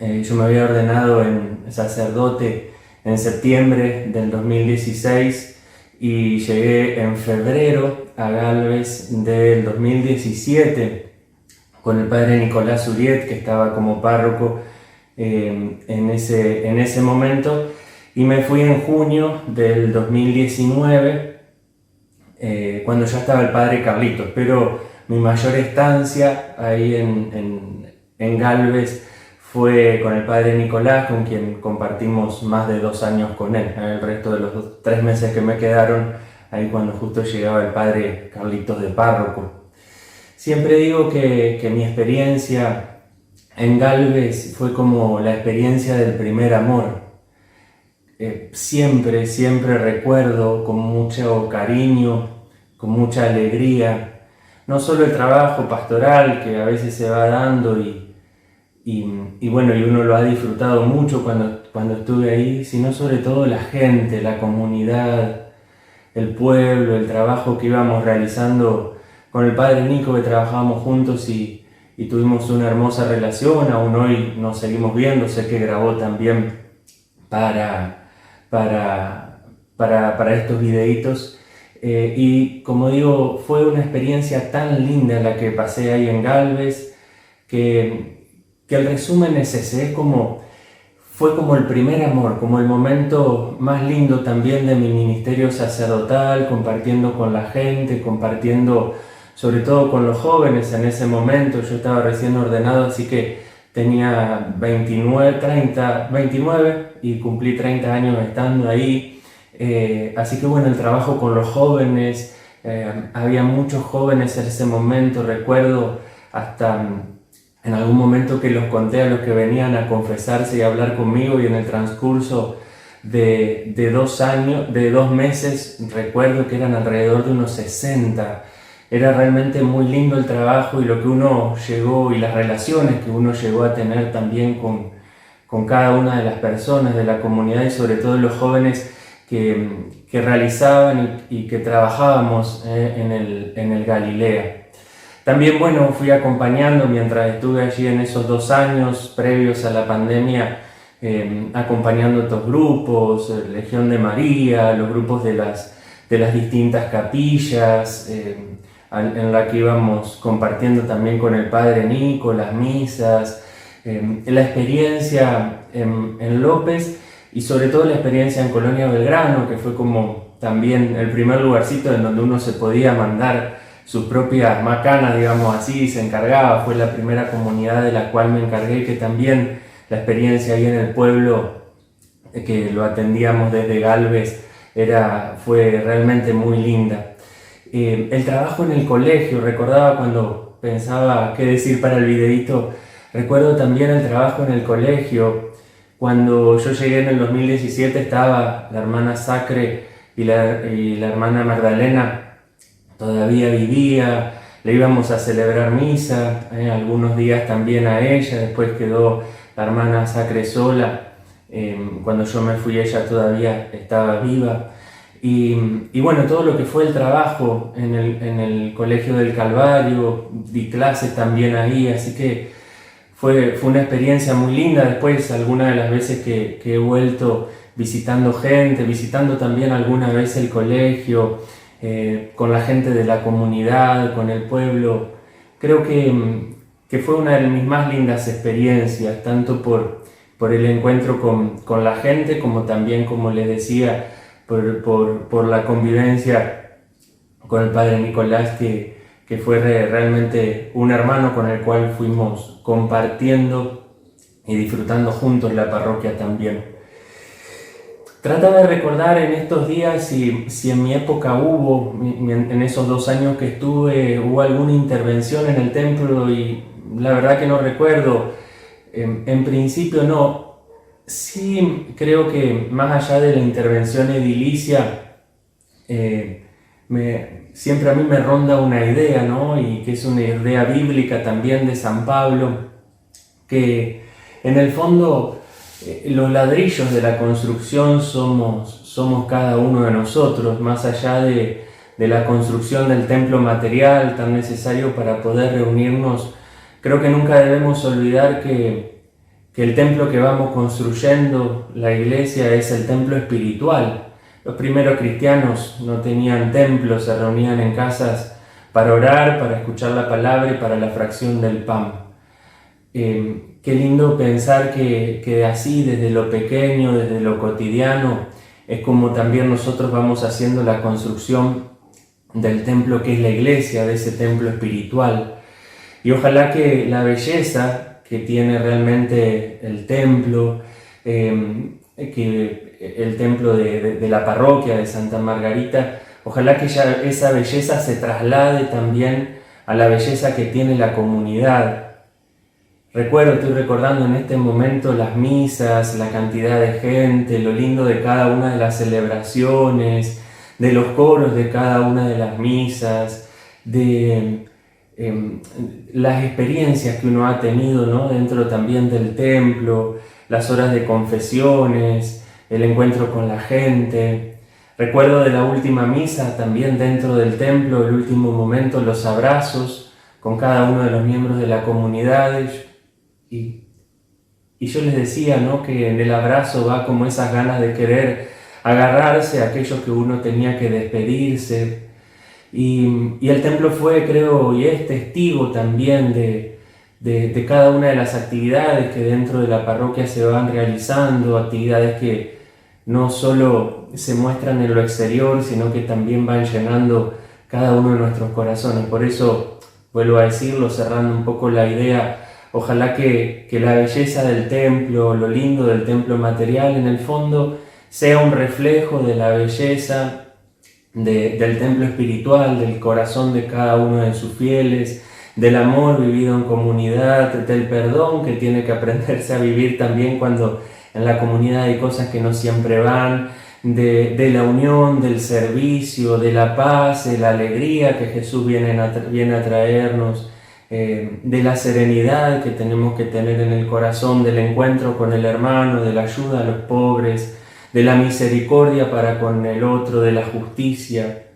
yo me había ordenado en sacerdote en septiembre del 2016 y llegué en febrero a Galvez del 2017 con el padre Nicolás Uriet, que estaba como párroco en ese momento, y me fui en junio del 2019 cuando ya estaba el padre Carlitos, pero mi mayor estancia ahí en Galvez fue con el padre Nicolás, con quien compartimos más de 2 años con él. El resto de los 3 meses que me quedaron, ahí cuando justo llegaba el padre Carlitos de párroco. Siempre digo que mi experiencia en Galvez fue como la experiencia del primer amor. Siempre recuerdo con mucho cariño, con mucha alegría, no solo el trabajo pastoral que a veces se va dando y uno lo ha disfrutado mucho cuando estuve ahí, sino sobre todo la gente, la comunidad, el pueblo, el trabajo que íbamos realizando con el padre Nico, que trabajábamos juntos y tuvimos una hermosa relación. Aún hoy nos seguimos viendo, sé que grabó también para estos videitos. Y como digo, fue una experiencia tan linda la que pasé ahí en Galvez, que el resumen es ese, fue como el primer amor, como el momento más lindo también de mi ministerio sacerdotal, compartiendo con la gente, compartiendo sobre todo con los jóvenes en ese momento. Yo estaba recién ordenado, así que tenía 29 y cumplí 30 años estando ahí. Así que el trabajo con los jóvenes, había muchos jóvenes en ese momento, recuerdo hasta en algún momento que los conté a los que venían a confesarse y a hablar conmigo, y en el transcurso de 2 meses recuerdo que eran alrededor de unos 60. Era realmente muy lindo el trabajo y lo que uno llegó y las relaciones que uno llegó a tener también con cada una de las personas de la comunidad y sobre todo los jóvenes que realizaban y que trabajábamos en el Galilea. También fui acompañando mientras estuve allí en esos 2 años previos a la pandemia, acompañando estos grupos, Legión de María, los grupos de las distintas capillas, en la que íbamos compartiendo también con el padre Nico, las misas, la experiencia en López y sobre todo la experiencia en Colonia Belgrano, que fue como también el primer lugarcito en donde uno se podía mandar sus propias macanas, digamos así, y se encargaba. Fue la primera comunidad de la cual me encargué, que también la experiencia ahí en el pueblo, que lo atendíamos desde Galvez, fue realmente muy linda. El trabajo en el colegio, recordaba cuando pensaba qué decir para el videíto, recuerdo también el trabajo en el colegio. Cuando yo llegué en el 2017 estaba la hermana Sacre y la hermana Magdalena todavía vivía, le íbamos a celebrar misa, algunos días también a ella, después quedó la hermana Sacre sola, cuando yo me fui ella todavía estaba viva. Y todo lo que fue el trabajo en el Colegio del Calvario, di clases también ahí, así que fue una experiencia muy linda. Después, algunas de las veces que he vuelto visitando gente, visitando también alguna vez el colegio, con la gente de la comunidad, con el pueblo, creo que fue una de mis más lindas experiencias, tanto por el encuentro con la gente, como también, como les decía, por la convivencia con el padre Nicolás, que fue realmente un hermano con el cual fuimos compartiendo y disfrutando juntos la parroquia también. Trataba de recordar en estos días si en mi época en esos 2 años que estuve, hubo alguna intervención en el templo, y la verdad que no recuerdo. En principio no. Sí, creo que más allá de la intervención edilicia, siempre a mí me ronda una idea, ¿no? Y que es una idea bíblica también de San Pablo, que en el fondo los ladrillos de la construcción somos cada uno de nosotros, más allá de la construcción del templo material tan necesario para poder reunirnos. Creo que nunca debemos olvidar que que el templo que vamos construyendo, la iglesia, es el templo espiritual. Los primeros cristianos no tenían templos, se reunían en casas para orar, para escuchar la palabra y para la fracción del pan. Qué lindo pensar que así, desde lo pequeño, desde lo cotidiano, es como también nosotros vamos haciendo la construcción del templo que es la iglesia, de ese templo espiritual. Y ojalá que la belleza que tiene realmente el templo, que el templo de la parroquia de Santa Margarita, ojalá que ya esa belleza se traslade también a la belleza que tiene la comunidad. Estoy recordando en este momento las misas, la cantidad de gente, lo lindo de cada una de las celebraciones, de los coros de cada una de las misas, de las experiencias que uno ha tenido, ¿no?, dentro también del templo, las horas de confesiones, el encuentro con la gente. Recuerdo de la última misa también dentro del templo, el último momento, los abrazos con cada uno de los miembros de la comunidad. Y yo les decía, ¿no?, que en el abrazo va como esas ganas de querer agarrarse a aquellos que uno tenía que despedirse. Y el templo fue, creo, y es testigo también de cada una de las actividades que dentro de la parroquia se van realizando, actividades que no solo se muestran en lo exterior, sino que también van llenando cada uno de nuestros corazones. Por eso, vuelvo a decirlo, cerrando un poco la idea, ojalá que la belleza del templo, lo lindo del templo material, en el fondo, sea un reflejo de la belleza del templo espiritual, del corazón de cada uno de sus fieles, del amor vivido en comunidad, del perdón que tiene que aprenderse a vivir también cuando en la comunidad hay cosas que no siempre van, de la unión, del servicio, de la paz, de la alegría que Jesús viene a traernos, de la serenidad que tenemos que tener en el corazón, del encuentro con el hermano, de la ayuda a los pobres, de la misericordia para con el otro, de la justicia.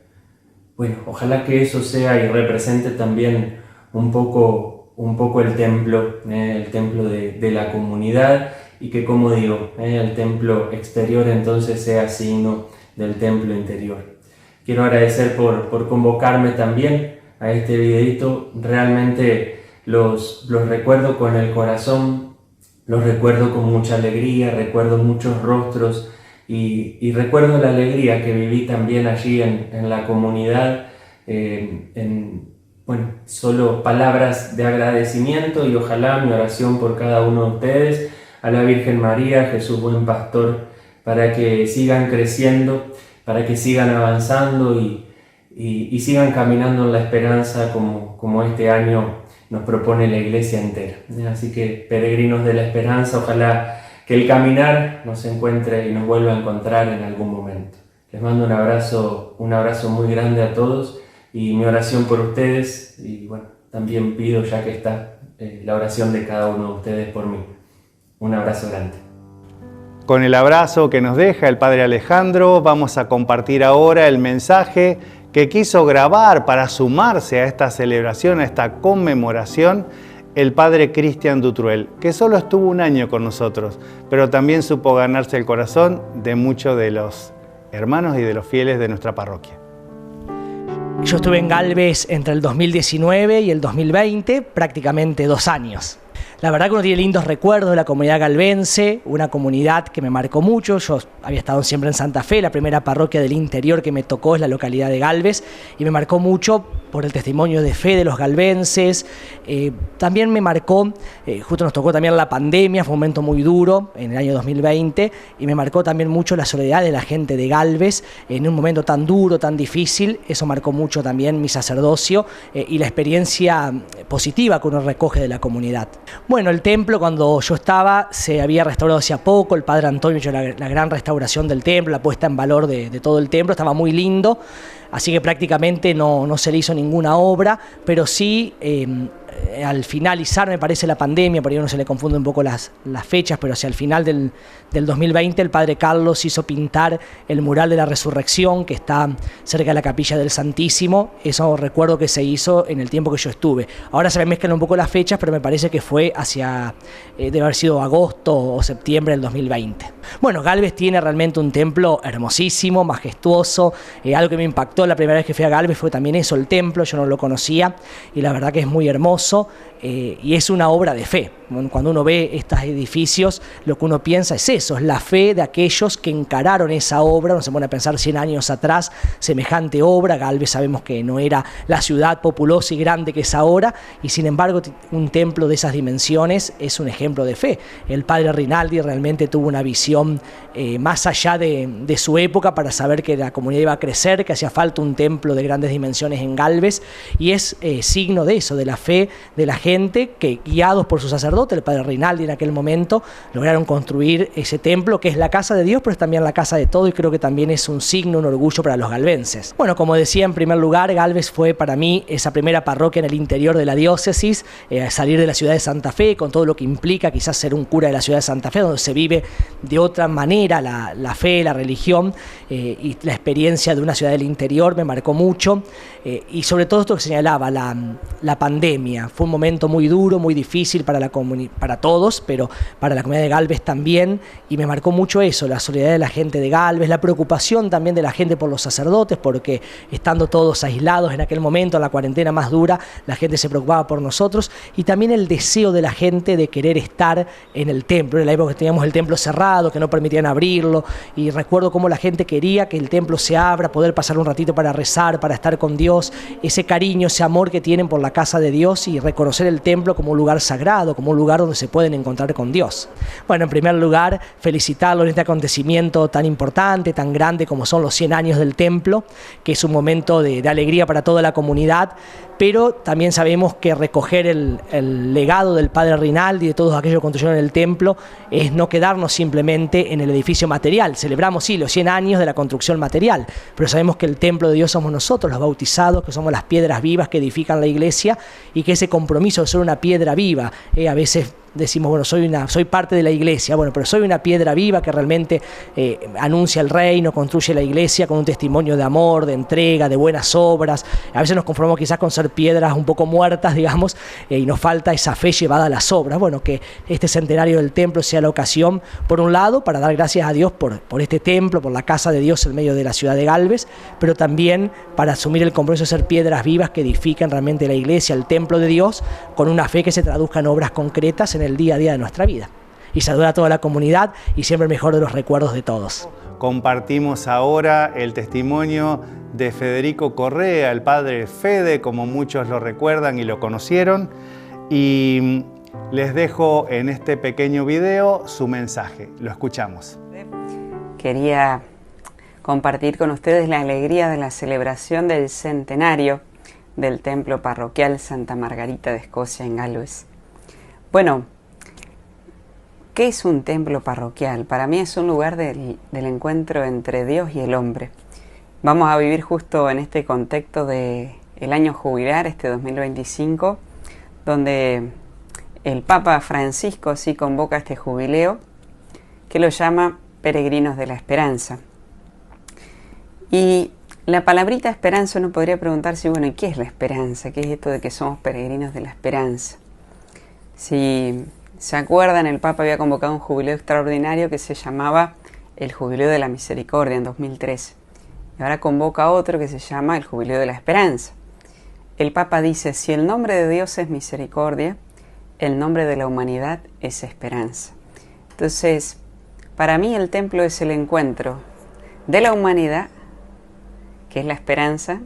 Bueno, ojalá que eso sea y represente también un poco el templo de la comunidad, y que, como digo, el templo exterior entonces sea signo del templo interior. Quiero agradecer por convocarme también a este videito. Realmente los recuerdo con el corazón, los recuerdo con mucha alegría, recuerdo muchos rostros y recuerdo la alegría que viví también allí en la comunidad, solo palabras de agradecimiento, y ojalá mi oración por cada uno de ustedes, a la Virgen María, Jesús buen pastor, para que sigan creciendo, para que sigan avanzando y sigan caminando en la esperanza como este año nos propone la Iglesia entera. Así que, peregrinos de la esperanza, ojalá que el caminar nos encuentre y nos vuelva a encontrar en algún momento. Les mando un abrazo muy grande a todos, y mi oración por ustedes, y bueno, también pido, ya que está, la oración de cada uno de ustedes por mí. Un abrazo grande. Con el abrazo que nos deja el Padre Alejandro, vamos a compartir ahora el mensaje que quiso grabar para sumarse a esta celebración, a esta conmemoración, el Padre Cristian Dutruel, que solo estuvo un año con nosotros, pero también supo ganarse el corazón de muchos de los hermanos y de los fieles de nuestra parroquia. Yo estuve en Galvez entre el 2019 y el 2020, prácticamente 2 años. La verdad que uno tiene lindos recuerdos de la comunidad galvense, una comunidad que me marcó mucho. Yo había estado siempre en Santa Fe, la primera parroquia del interior que me tocó es la localidad de Galvez, y me marcó mucho por el testimonio de fe de los galvenses. También me marcó, justo nos tocó también la pandemia, fue un momento muy duro en el año 2020, y me marcó también mucho la soledad de la gente de Galvez en un momento tan duro, tan difícil. Eso marcó mucho también mi sacerdocio y la experiencia positiva que uno recoge de la comunidad. Bueno, el templo, cuando yo estaba, se había restaurado hacía poco. El Padre Antonio hizo la gran restauración del templo, la puesta en valor de todo el templo, estaba muy lindo, así que prácticamente no se le hizo ninguna obra, pero sí al finalizar, me parece, la pandemia, por ahí uno se le confunde un poco las fechas, pero hacia el final del 2020 el padre Carlos hizo pintar el mural de la Resurrección que está cerca de la capilla del Santísimo. Eso recuerdo que se hizo en el tiempo que yo estuve. Ahora se me mezclan un poco las fechas, pero me parece que fue debe haber sido agosto o septiembre del 2020. Bueno, Galvez tiene realmente un templo hermosísimo, majestuoso. Algo que me impactó la primera vez que fui a Galvez fue también eso, el templo. Yo no lo conocía y la verdad que es muy hermoso, y es una obra de fe. Cuando uno ve estos edificios, lo que uno piensa es eso, es la fe de aquellos que encararon esa obra. Uno se pone a pensar 100 años atrás, semejante obra. Galvez sabemos que no era la ciudad populosa y grande que es ahora, y sin embargo un templo de esas dimensiones es un ejemplo de fe. El padre Rinaldi realmente tuvo una visión más allá de su época para saber que la comunidad iba a crecer, que hacía falta un templo de grandes dimensiones en Galvez, y es signo de eso, de la fe de la gente que, guiados por su sacerdote, el padre Rinaldi en aquel momento, lograron construir ese templo que es la casa de Dios, pero es también la casa de todo, y creo que también es un signo, un orgullo para los galvenses. Bueno, como decía, en primer lugar, Galvez fue para mí esa primera parroquia en el interior de la diócesis, salir de la ciudad de Santa Fe, con todo lo que implica quizás ser un cura de la ciudad de Santa Fe, donde se vive de otra manera la fe, la religión, y la experiencia de una ciudad del interior me marcó mucho, y sobre todo esto que señalaba, la pandemia. Fue un momento muy duro, muy difícil para todos, pero para la comunidad de Galvez también, y me marcó mucho eso, la solidaridad de la gente de Galvez, la preocupación también de la gente por los sacerdotes, porque estando todos aislados en aquel momento, en la cuarentena más dura, la gente se preocupaba por nosotros, y también el deseo de la gente de querer estar en el templo. En la época que teníamos el templo cerrado, que no permitían abrirlo, y recuerdo cómo la gente quería que el templo se abra, poder pasar un ratito para rezar, para estar con Dios, ese cariño, ese amor que tienen por la casa de Dios, y reconocer el templo como un lugar sagrado, como un lugar donde se pueden encontrar con Dios. Bueno, en primer lugar, felicitarlo en este acontecimiento tan importante, tan grande como son los 100 años del templo, que es un momento de alegría para toda la comunidad, pero también sabemos que recoger el legado del padre Rinaldi y de todos aquellos que construyeron el templo es no quedarnos simplemente en el edificio material. Celebramos, sí, los 100 años de la construcción material, pero sabemos que el templo de Dios somos nosotros, los bautizados, que somos las piedras vivas que edifican la iglesia, y que ese compromiso de ser una piedra viva, a veces decimos, bueno, soy parte de la iglesia, bueno, pero soy una piedra viva que realmente anuncia el reino, construye la iglesia con un testimonio de amor, de entrega, de buenas obras. A veces nos conformamos quizás con ser piedras un poco muertas, digamos, y nos falta esa fe llevada a las obras. Bueno, que este centenario del templo sea la ocasión, por un lado, para dar gracias a Dios por este templo, por la casa de Dios en medio de la ciudad de Galvez, pero también para asumir el compromiso de ser piedras vivas que edifican realmente la iglesia, el templo de Dios, con una fe que se traduzca en obras concretas en el día a día de nuestra vida. Y saludar a toda la comunidad, y siempre el mejor de los recuerdos de todos. Compartimos ahora el testimonio de Federico Correa, el padre Fede, como muchos lo recuerdan y lo conocieron, y les dejo en este pequeño video su mensaje. Lo escuchamos. Quería compartir con ustedes la alegría de la celebración del centenario del templo parroquial Santa Margarita de Escocia en Galvez. Bueno, ¿qué es un templo parroquial? Para mí es un lugar del encuentro entre Dios y el hombre. Vamos a vivir justo en este contexto del año jubilar, este 2025, donde el Papa Francisco sí convoca este jubileo, que lo llama Peregrinos de la Esperanza. Y la palabrita esperanza, uno podría preguntarse, bueno, ¿y qué es la esperanza? ¿Qué es esto de que somos peregrinos de la esperanza? Si se acuerdan, el Papa había convocado un jubileo extraordinario que se llamaba el Jubileo de la Misericordia en 2013. Y ahora convoca otro que se llama el Jubileo de la Esperanza. El Papa dice, si el nombre de Dios es misericordia, el nombre de la humanidad es esperanza. Entonces, para mí el templo es el encuentro de la humanidad, que es la esperanza,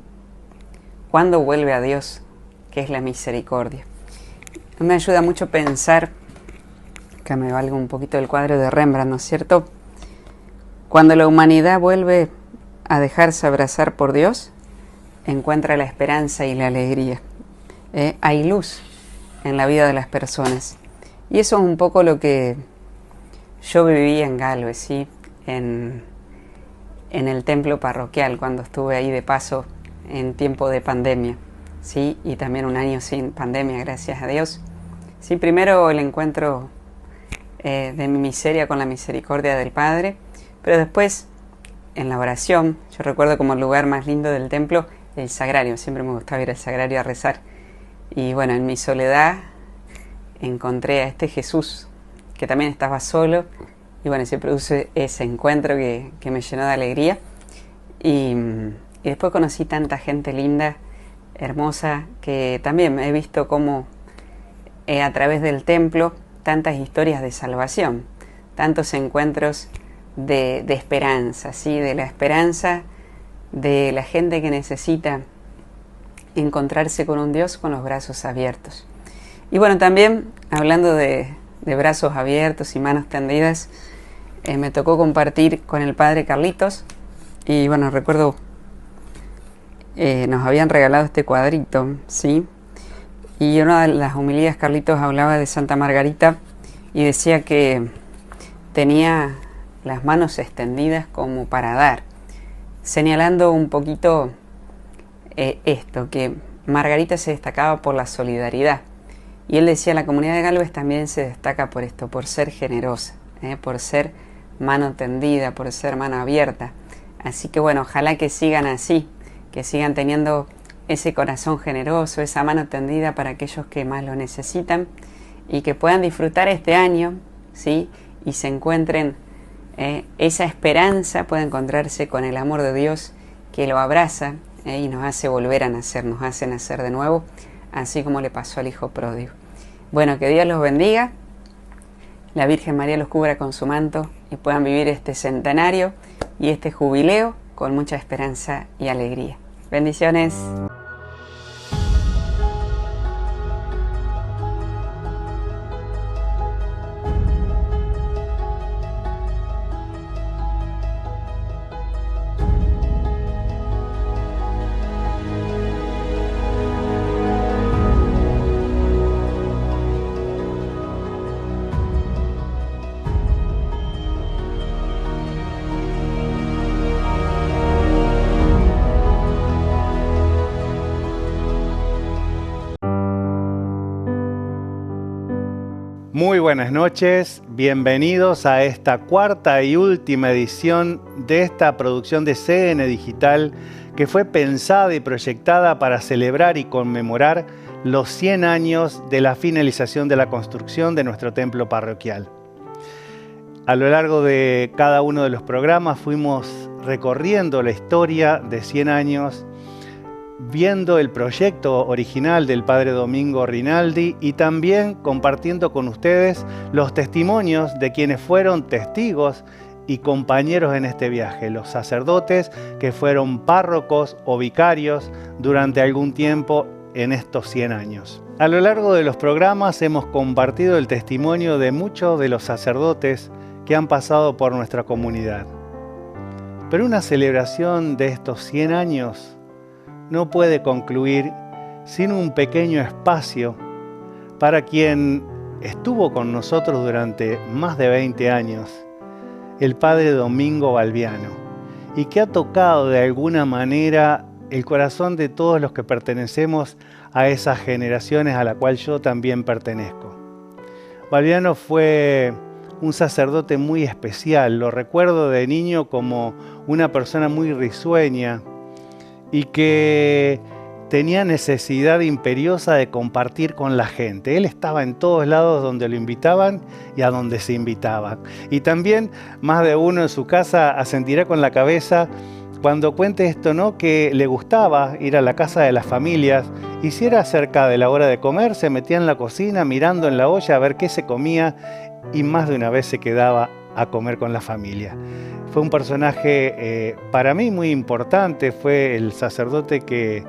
cuando vuelve a Dios, que es la misericordia. Me ayuda mucho pensar, que me valga un poquito el cuadro de Rembrandt, ¿no es cierto? Cuando la humanidad vuelve a dejarse abrazar por Dios, encuentra la esperanza y la alegría. Hay luz en la vida de las personas. Y eso es un poco lo que yo viví en Galvez, ¿sí? En el templo parroquial, cuando estuve ahí de paso en tiempo de pandemia. ¿sí? Y también un año sin pandemia, gracias a Dios. Sí, primero el encuentro de mi miseria con la misericordia del Padre, pero después en la oración, yo recuerdo como el lugar más lindo del templo, el sagrario, siempre me gustaba ir al sagrario a rezar. Y bueno, en mi soledad encontré a este Jesús, que también estaba solo, y bueno, se produce ese encuentro que me llenó de alegría. Y después conocí tanta gente linda, hermosa, que también he visto cómo a través del templo tantas historias de salvación, tantos encuentros de esperanza, ¿sí? De la esperanza de la gente que necesita encontrarse con un Dios con los brazos abiertos. Y bueno, también hablando de brazos abiertos y manos tendidas, me tocó compartir con el padre Carlitos, y bueno, recuerdo nos habían regalado este cuadrito, ¿sí? Y en una de las homilías Carlitos hablaba de Santa Margarita y decía que tenía las manos extendidas como para dar, señalando un poquito esto, que Margarita se destacaba por la solidaridad. Y él decía, la comunidad de Galvez también se destaca por esto, por ser generosa, por ser mano tendida, por ser mano abierta. Así que bueno, ojalá que sigan así, que sigan teniendo ese corazón generoso, esa mano tendida para aquellos que más lo necesitan, y que puedan disfrutar este año, ¿sí? Y se encuentren esa esperanza, pueda encontrarse con el amor de Dios que lo abraza y nos hace volver a nacer, nos hace nacer de nuevo, así como le pasó al hijo pródigo. Bueno, que Dios los bendiga, la Virgen María los cubra con su manto y puedan vivir este centenario y este jubileo con mucha esperanza y alegría. Bendiciones. Muy buenas noches, bienvenidos a esta cuarta y última edición de esta producción de CN Digital que fue pensada y proyectada para celebrar y conmemorar los 100 años de la finalización de la construcción de nuestro templo parroquial. A lo largo de cada uno de los programas fuimos recorriendo la historia de 100 años, viendo el proyecto original del Padre Domingo Rinaldi y también compartiendo con ustedes los testimonios de quienes fueron testigos y compañeros en este viaje, los sacerdotes que fueron párrocos o vicarios durante algún tiempo en estos 100 años. A lo largo de los programas hemos compartido el testimonio de muchos de los sacerdotes que han pasado por nuestra comunidad. Pero una celebración de estos 100 años no puede concluir sin un pequeño espacio para quien estuvo con nosotros durante más de 20 años, el Padre Domingo Balbiano, y que ha tocado de alguna manera el corazón de todos los que pertenecemos a esas generaciones a la cual yo también pertenezco. Balbiano fue un sacerdote muy especial, lo recuerdo de niño como una persona muy risueña, y que tenía necesidad imperiosa de compartir con la gente. Él estaba en todos lados donde lo invitaban y a donde se invitaban. Y también más de uno en su casa asentirá con la cabeza cuando cuente esto, ¿no? Que le gustaba ir a la casa de las familias y si era cerca de la hora de comer, se metía en la cocina mirando en la olla a ver qué se comía y más de una vez se quedaba a comer con la familia. Fue un personaje para mí muy importante, fue el sacerdote que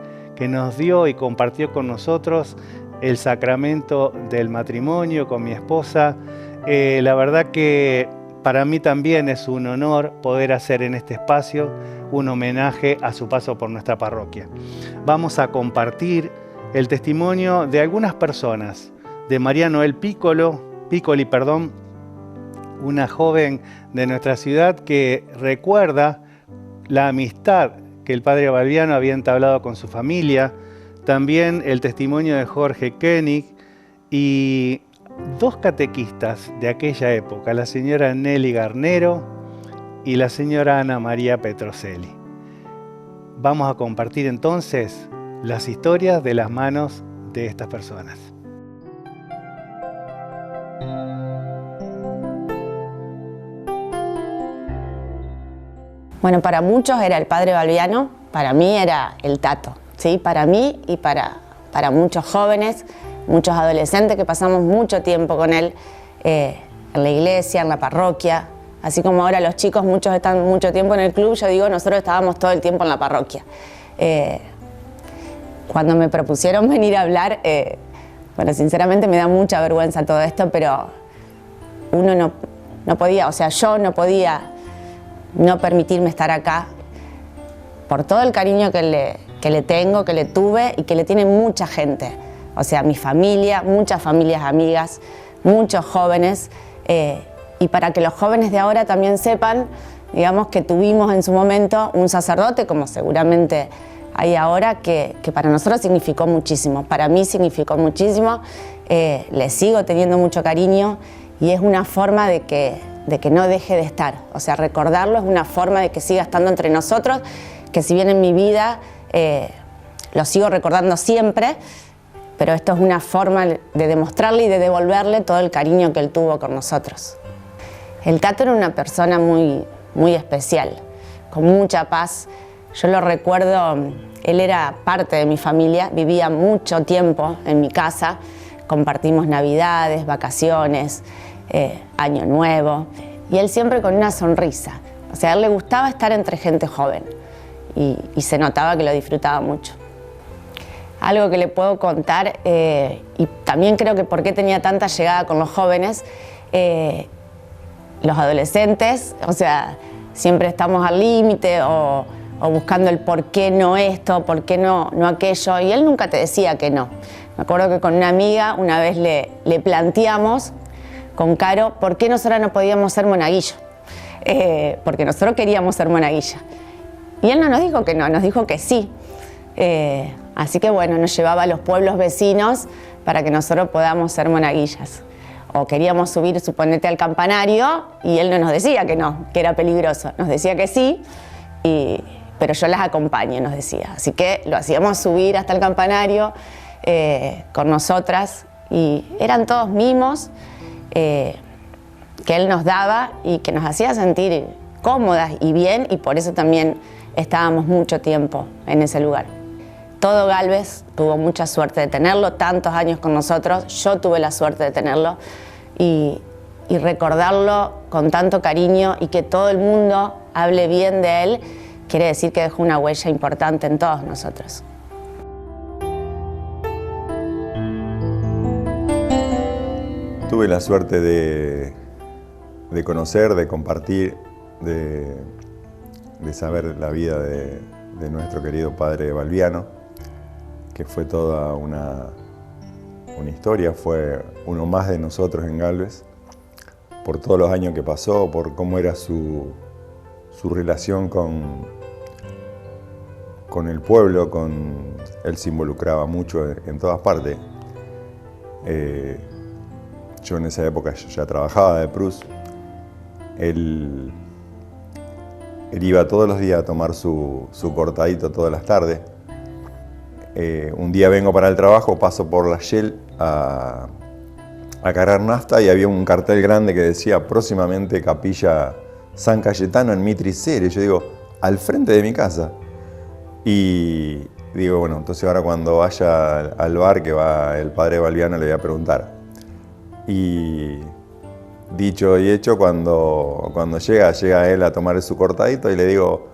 nos dio y compartió con nosotros el sacramento del matrimonio con mi esposa. La verdad que para mí también es un honor poder hacer en este espacio un homenaje a su paso por nuestra parroquia. Vamos a compartir el testimonio de algunas personas, de María Noel Piccoli, una joven de nuestra ciudad que recuerda la amistad que el Padre Balbiano había entablado con su familia. también el testimonio de Jorge Koenig y dos catequistas de aquella época, la señora Nelly Garnero y la señora Ana María Petrocelli. Vamos a compartir entonces las historias de las manos de estas personas. Bueno, para muchos era el padre Balbiano, para mí era el Tato, ¿sí? Para mí y para muchos jóvenes, muchos adolescentes que pasamos mucho tiempo con él en la iglesia, en la parroquia. Así como ahora los chicos, muchos están mucho tiempo en el club, yo digo, nosotros estábamos todo el tiempo en la parroquia. Cuando me propusieron venir a hablar, bueno, sinceramente me da mucha vergüenza todo esto, pero uno no podía, o sea, yo no podía no permitirme estar acá por todo el cariño que le tengo, que le tuve y que le tiene mucha gente. O sea, mi familia, muchas familias amigas, muchos jóvenes. Y para que los jóvenes de ahora también sepan, digamos, que tuvimos en su momento un sacerdote, como seguramente hay ahora, que para nosotros significó muchísimo. Para mí significó muchísimo. Le sigo teniendo mucho cariño y es una forma de que no deje de estar. O sea, recordarlo es una forma de que siga estando entre nosotros, que si bien en mi vida lo sigo recordando siempre, pero esto es una forma de demostrarle y de devolverle todo el cariño que él tuvo con nosotros. El Tato era una persona muy, muy especial, con mucha paz. Yo lo recuerdo, él era parte de mi familia, vivía mucho tiempo en mi casa, compartimos navidades, vacaciones, Año Nuevo, y él siempre con una sonrisa. O sea, a él le gustaba estar entre gente joven y se notaba que lo disfrutaba mucho. Algo que le puedo contar, y también creo que por qué tenía tanta llegada con los jóvenes, los adolescentes, o sea, siempre estamos al límite o buscando el por qué no esto, por qué no aquello, y él nunca te decía que no. Me acuerdo que con una amiga una vez le planteamos con Caro por qué nosotros no podíamos ser monaguillo, porque nosotros queríamos ser monaguilla. Y él no nos dijo que no, nos dijo que sí. Así que bueno, nos llevaba a los pueblos vecinos para que nosotros podamos ser monaguillas. O queríamos subir, suponete, al campanario y él no nos decía que no, que era peligroso. Nos decía que sí, pero yo las acompaño, nos decía. Así que lo hacíamos subir hasta el campanario con nosotras y eran todos mimos que él nos daba y que nos hacía sentir cómodas y bien, y por eso también estábamos mucho tiempo en ese lugar. Todo Galvez tuvo mucha suerte de tenerlo, tantos años con nosotros, yo tuve la suerte de tenerlo y recordarlo con tanto cariño y que todo el mundo hable bien de él, quiere decir que dejó una huella importante en todos nosotros. Tuve la suerte de conocer, de compartir, de saber la vida de nuestro querido padre Balbiano, que fue toda una historia, fue uno más de nosotros en Galvez, por todos los años que pasó, por cómo era su relación con el pueblo, él se involucraba mucho en todas partes. Yo en esa época ya trabajaba de Prus. Él iba todos los días a tomar su cortadito todas las tardes. Un día vengo para el trabajo, paso por la Shell a cargar nafta y había un cartel grande que decía próximamente Capilla San Cayetano en Mitricere. Yo digo, al frente de mi casa. Y digo, bueno, entonces ahora cuando vaya al bar que va el padre Balbiano le voy a preguntar. Y dicho y hecho, cuando llega él a tomar su cortadito y le digo,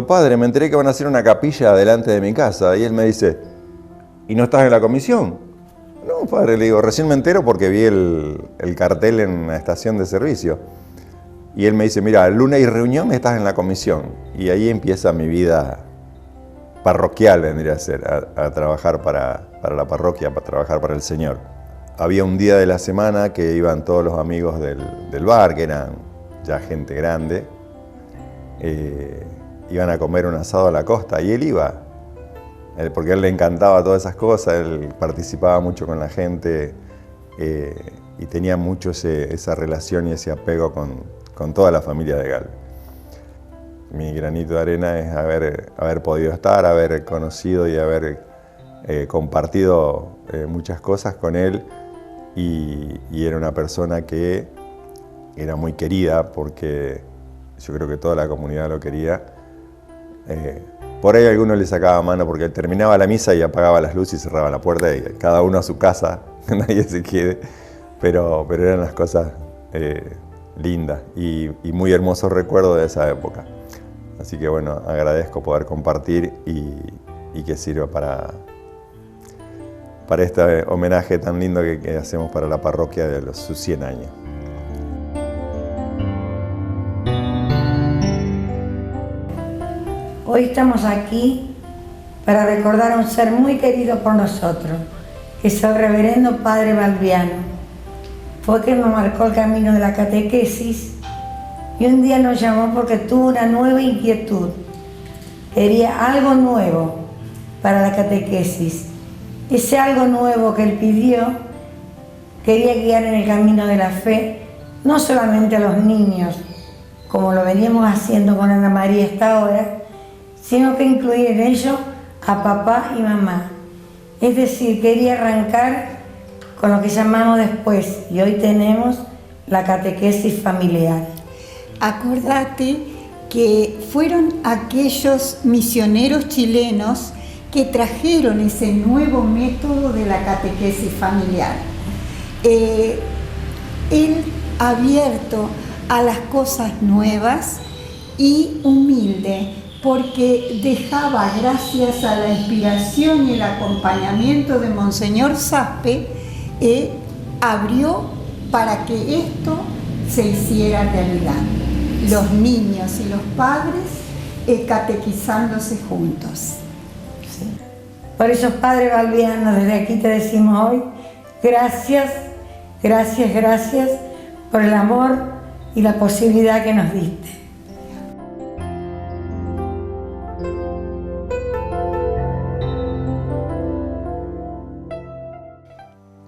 padre, me enteré que van a hacer una capilla delante de mi casa. Y él me dice, ¿y no estás en la comisión? No, padre, le digo, recién me entero porque vi el cartel en la estación de servicio. Y él me dice, mira, el lunes hay reunión, estás en la comisión. Y ahí empieza mi vida parroquial, vendría a ser, a trabajar para la parroquia, para trabajar para el Señor. Había un día de la semana que iban todos los amigos del bar, que eran ya gente grande, iban a comer un asado a la costa y él iba. porque a él le encantaba todas esas cosas, él participaba mucho con la gente y tenía mucho esa relación y ese apego con toda la familia de Galvez. Mi granito de arena es haber podido estar, haber conocido y haber compartido muchas cosas con él, y era una persona que era muy querida porque yo creo que toda la comunidad lo quería. Por ahí a alguno le sacaba mano porque él terminaba la misa y apagaba las luces y cerraba la puerta y cada uno a su casa, nadie se quede, pero eran las cosas lindas y muy hermosos recuerdos de esa época. Así que bueno, agradezco poder compartir y que sirva para este homenaje tan lindo que hacemos para la parroquia de sus 100 años. Hoy estamos aquí para recordar a un ser muy querido por nosotros, que es el reverendo Padre Balbiano. Fue quien nos marcó el camino de la catequesis y un día nos llamó porque tuvo una nueva inquietud. Quería algo nuevo para la catequesis. Ese algo nuevo que él pidió, quería guiar en el camino de la fe, no solamente a los niños, como lo veníamos haciendo con Ana María hasta ahora, sino que incluir en ello a papá y mamá. Es decir, quería arrancar con lo que llamamos después, y hoy tenemos la catequesis familiar. Acordate que fueron aquellos misioneros chilenos que trajeron ese nuevo método de la catequesis familiar. Él abierto a las cosas nuevas y humilde, porque dejaba, gracias a la inspiración y el acompañamiento de Monseñor Zaspe, abrió para que esto se hiciera realidad. Los niños y los padres catequizándose juntos. Sí. Por eso, Padre Balbiano, desde aquí te decimos hoy, gracias, gracias, gracias por el amor y la posibilidad que nos diste.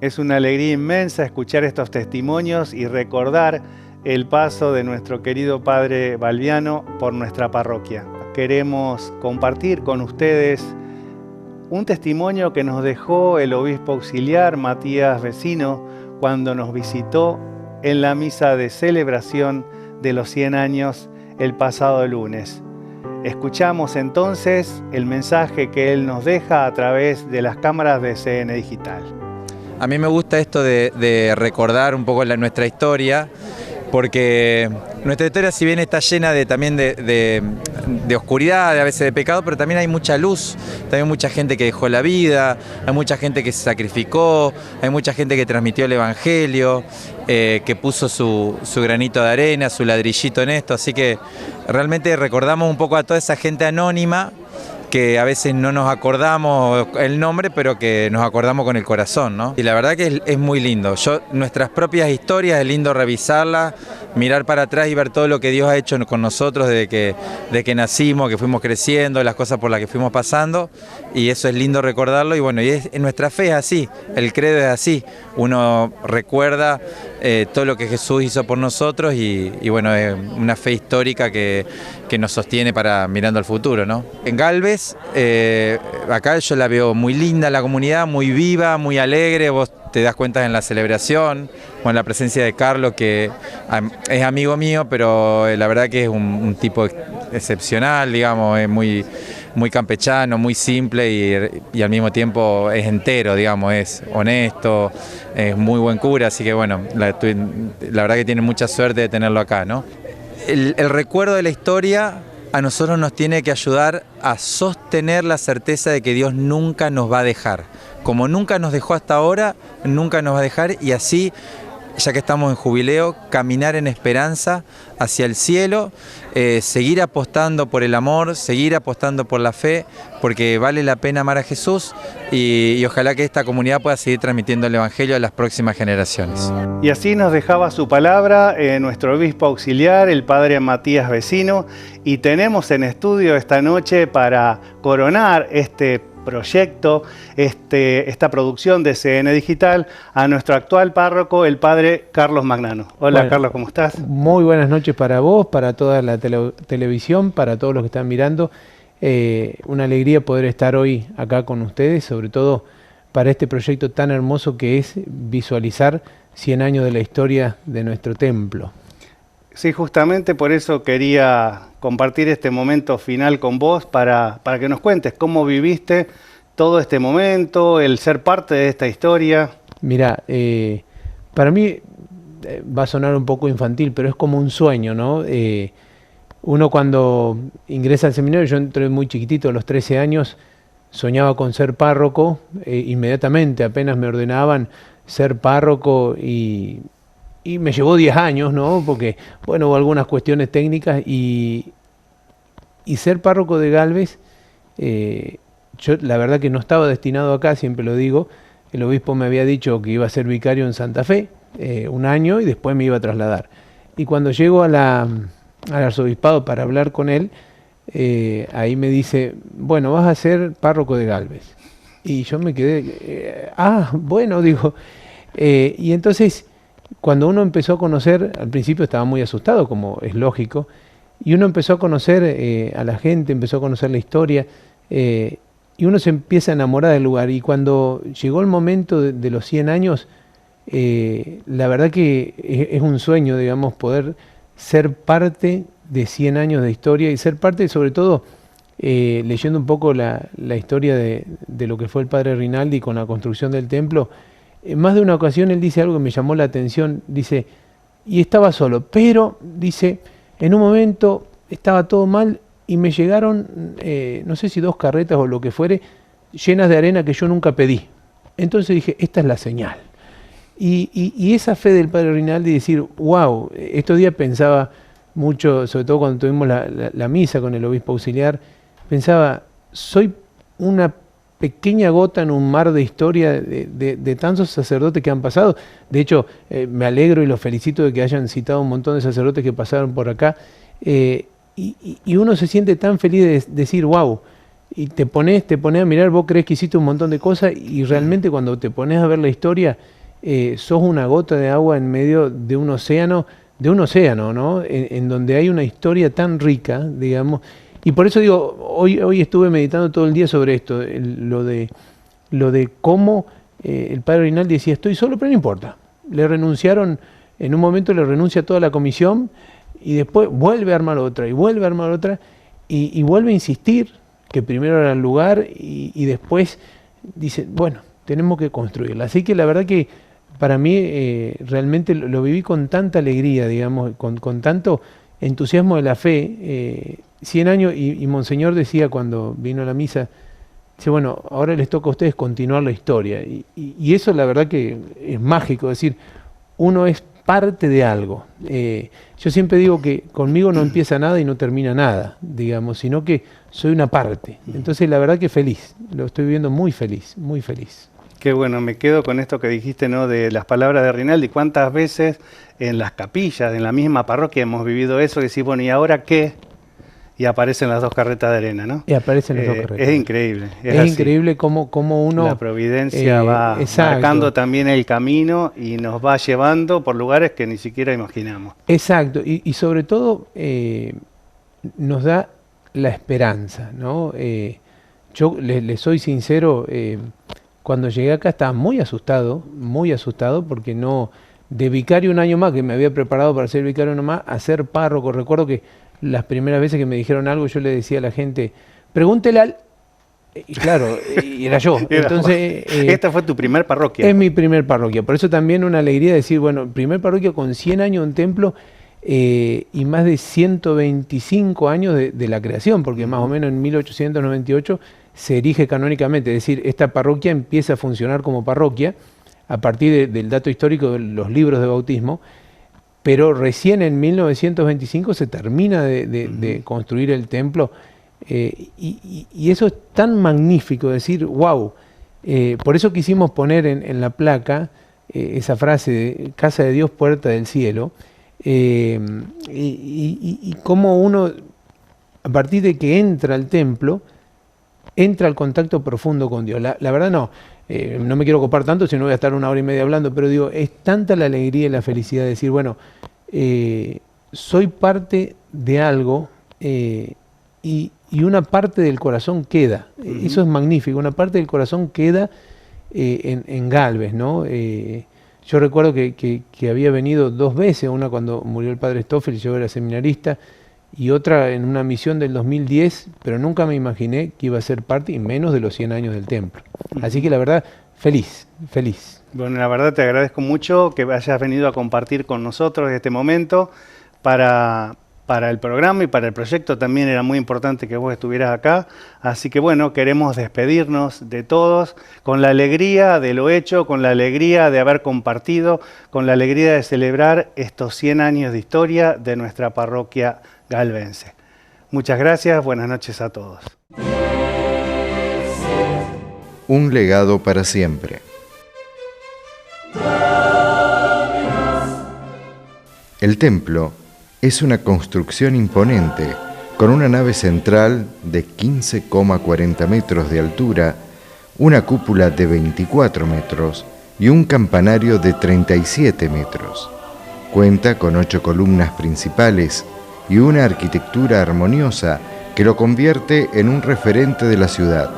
Es una alegría inmensa escuchar estos testimonios y recordar el paso de nuestro querido Padre Balbiano por nuestra parroquia. Queremos compartir con ustedes un testimonio que nos dejó el obispo auxiliar Matías Vecino cuando nos visitó en la misa de celebración de los 100 años el pasado lunes. Escuchamos entonces el mensaje que él nos deja a través de las cámaras de CN Digital. A mí me gusta esto de recordar un poco nuestra historia, porque nuestra historia, si bien está llena también de oscuridad, a veces de pecado, pero también hay mucha luz, también mucha gente que dejó la vida, hay mucha gente que se sacrificó, hay mucha gente que transmitió el Evangelio, que puso su granito de arena, su ladrillito en esto, así que realmente recordamos un poco a toda esa gente anónima que a veces no nos acordamos el nombre, pero que nos acordamos con el corazón, ¿no? Y la verdad que es muy lindo. Nuestras propias historias, es lindo revisarlas, mirar para atrás y ver todo lo que Dios ha hecho con nosotros desde que nacimos, que fuimos creciendo, las cosas por las que fuimos pasando, y eso es lindo recordarlo. Y bueno, nuestra fe es así, el credo es así. Uno recuerda todo lo que Jesús hizo por nosotros y bueno, es una fe histórica que nos sostiene para mirando al futuro, ¿no? En Galvez, acá yo la veo muy linda, la comunidad, muy viva, muy alegre. Vos te das cuenta en la celebración, con la presencia de Carlos, que es amigo mío, pero la verdad que es un tipo excepcional, digamos, es muy campechano, muy simple y al mismo tiempo es entero, digamos, es honesto, es muy buen cura, así que bueno, la verdad que tiene mucha suerte de tenerlo acá, ¿no? El recuerdo de la historia a nosotros nos tiene que ayudar a sostener la certeza de que Dios nunca nos va a dejar. Como nunca nos dejó hasta ahora, nunca nos va a dejar, y así, ya que estamos en jubileo, caminar en esperanza hacia el cielo, seguir apostando por el amor, seguir apostando por la fe, porque vale la pena amar a Jesús y ojalá que esta comunidad pueda seguir transmitiendo el Evangelio a las próximas generaciones. Y así nos dejaba su palabra nuestro obispo auxiliar, el padre Matías Vecino, y tenemos en estudio esta noche para coronar este proyecto, esta producción de CN Digital, a nuestro actual párroco, el padre Carlos Magnano. Hola, bueno, Carlos, ¿cómo estás? Muy buenas noches para vos, para toda la televisión, para todos los que están mirando. Una alegría poder estar hoy acá con ustedes, sobre todo para este proyecto tan hermoso que es visualizar 100 años de la historia de nuestro templo. Sí, justamente por eso quería compartir este momento final con vos para que nos cuentes cómo viviste todo este momento, el ser parte de esta historia. Mira, para mí va a sonar un poco infantil, pero es como un sueño, ¿no? Uno cuando ingresa al seminario, yo entré muy chiquitito, a los 13 años, soñaba con ser párroco, inmediatamente, apenas me ordenaban ser párroco y me llevó 10 años, ¿no? Porque, bueno, hubo algunas cuestiones técnicas y ser párroco de Galvez, yo la verdad que no estaba destinado acá, siempre lo digo. El obispo me había dicho que iba a ser vicario en Santa Fe un año y después me iba a trasladar. Y cuando llego al arzobispado para hablar con él, ahí me dice, bueno, vas a ser párroco de Galvez. Y yo me quedé, bueno, digo, y entonces cuando uno empezó a conocer, al principio estaba muy asustado, como es lógico, y uno empezó a conocer a la gente, empezó a conocer la historia, y uno se empieza a enamorar del lugar. Y cuando llegó el momento de los 100 años, la verdad que es un sueño, digamos, poder ser parte de 100 años de historia y ser parte, sobre todo, leyendo un poco la historia de lo que fue el padre Rinaldi con la construcción del templo. En más de una ocasión él dice algo que me llamó la atención, dice, y estaba solo, pero, dice, en un momento estaba todo mal y me llegaron, no sé si 2 carretas o lo que fuere, llenas de arena que yo nunca pedí. Entonces dije, esta es la señal. Y esa fe del padre Rinaldi, decir, wow, estos días pensaba mucho, sobre todo cuando tuvimos la misa con el obispo auxiliar, pensaba, soy una pequeña gota en un mar de historia de tantos sacerdotes que han pasado. De hecho, me alegro y los felicito de que hayan citado un montón de sacerdotes que pasaron por acá. Y uno se siente tan feliz de decir, wow, y te pones a mirar, vos crees que hiciste un montón de cosas y realmente cuando te pones a ver la historia, sos una gota de agua en medio de un océano, ¿no? En donde hay una historia tan rica, digamos. Y por eso digo, hoy estuve meditando todo el día sobre esto, lo de cómo el padre Rinaldi decía, estoy solo, pero no importa. Le renunciaron, en un momento le renuncia a toda la comisión y después vuelve a armar otra y vuelve a armar otra y vuelve a insistir que primero era el lugar y después dice, bueno, tenemos que construirla. Así que la verdad que para mí realmente lo viví con tanta alegría, digamos, con tanto entusiasmo de la fe. 100 años y Monseñor decía cuando vino a la misa, dice, bueno, ahora les toca a ustedes continuar la historia. Y eso la verdad que es mágico, es decir, uno es parte de algo. Yo siempre digo que conmigo no empieza nada y no termina nada, digamos, sino que soy una parte. Entonces la verdad que feliz, lo estoy viviendo muy feliz, muy feliz. Qué bueno, me quedo con esto que dijiste, ¿no? De las palabras de Rinaldi. ¿Cuántas veces en las capillas, en la misma parroquia hemos vivido eso? Que decís, bueno, ¿y ahora qué? Y aparecen las 2 carretas de arena, ¿no? Y aparecen las 2 carretas. Es increíble. Es increíble cómo uno... La providencia va marcando también el camino y nos va llevando por lugares que ni siquiera imaginamos. Exacto, y sobre todo nos da la esperanza, ¿no? Yo le soy sincero, cuando llegué acá estaba muy asustado porque no... De vicario un año más, que me había preparado para ser vicario nomás, a ser párroco. Recuerdo que las primeras veces que me dijeron algo, yo le decía a la gente, pregúntele al... Y claro, y era yo. Entonces, esta fue tu primer parroquia. Es mi primer parroquia. Por eso también una alegría decir, bueno, primer parroquia con 100 años en templo y más de 125 años de la creación, porque más o menos en 1898 se erige canónicamente. Es decir, esta parroquia empieza a funcionar como parroquia a partir del dato histórico de los libros de bautismo, pero recién en 1925 se termina de construir el templo, y eso es tan magnífico, decir, wow, por eso quisimos poner en la placa esa frase de Casa de Dios, Puerta del Cielo, y cómo uno, a partir de que entra al templo, entra al contacto profundo con Dios. La verdad no me quiero ocupar tanto, si no voy a estar 1 hora y media hablando, pero digo, es tanta la alegría y la felicidad de decir, bueno, soy parte de algo y una parte del corazón queda. Eso es magnífico, una parte del corazón queda en Galvez, ¿no? Yo recuerdo que había venido 2 veces, una cuando murió el padre Stoffel, yo era seminarista, y otra en una misión del 2010, pero nunca me imaginé que iba a ser parte, y menos de los 100 años del templo. Así que la verdad, feliz. Bueno, la verdad te agradezco mucho que hayas venido a compartir con nosotros este momento. Para el programa y para el proyecto también era muy importante que vos estuvieras acá. Así que bueno, queremos despedirnos de todos con la alegría de lo hecho, con la alegría de haber compartido, con la alegría de celebrar estos 100 años de historia de nuestra parroquia galvense. Muchas gracias, buenas noches a todos. Un legado para siempre. El templo es una construcción imponente, con una nave central de 15,40 metros de altura, una cúpula de 24 metros y un campanario de 37 metros. Cuenta con 8 columnas principales y una arquitectura armoniosa que lo convierte en un referente de la ciudad.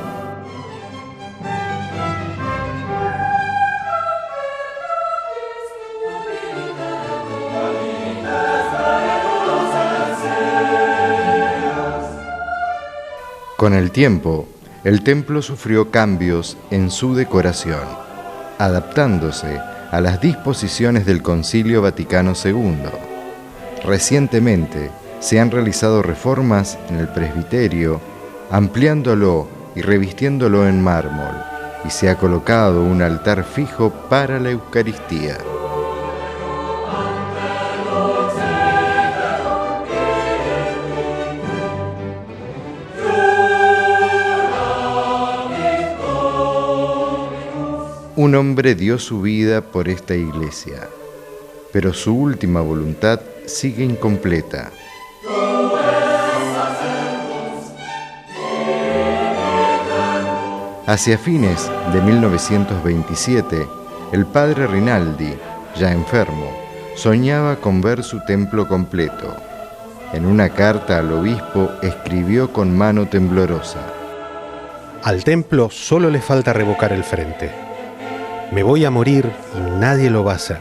Con el tiempo, el templo sufrió cambios en su decoración, adaptándose a las disposiciones del Concilio Vaticano II. Recientemente se han realizado reformas en el presbiterio, ampliándolo y revistiéndolo en mármol, y se ha colocado un altar fijo para la Eucaristía. Un hombre dio su vida por esta iglesia, pero su última voluntad sigue incompleta. Hacia fines de 1927, el padre Rinaldi, ya enfermo, soñaba con ver su templo completo. En una carta al obispo escribió con mano temblorosa: Al templo solo le falta revocar el frente. Me voy a morir y nadie lo va a hacer.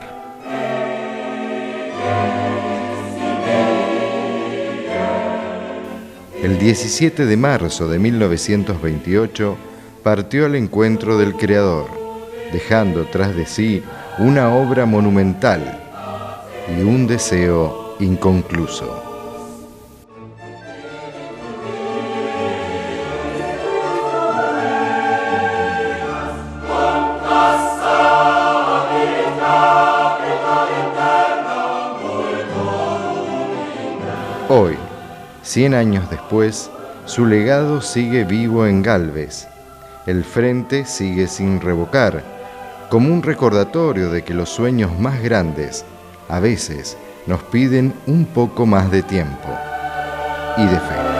El 17 de marzo de 1928 partió al encuentro del Creador, dejando tras de sí una obra monumental y un deseo inconcluso. Hoy, 100 años después, su legado sigue vivo en Galvez. El frente sigue sin revocar, como un recordatorio de que los sueños más grandes a veces nos piden un poco más de tiempo y de fe.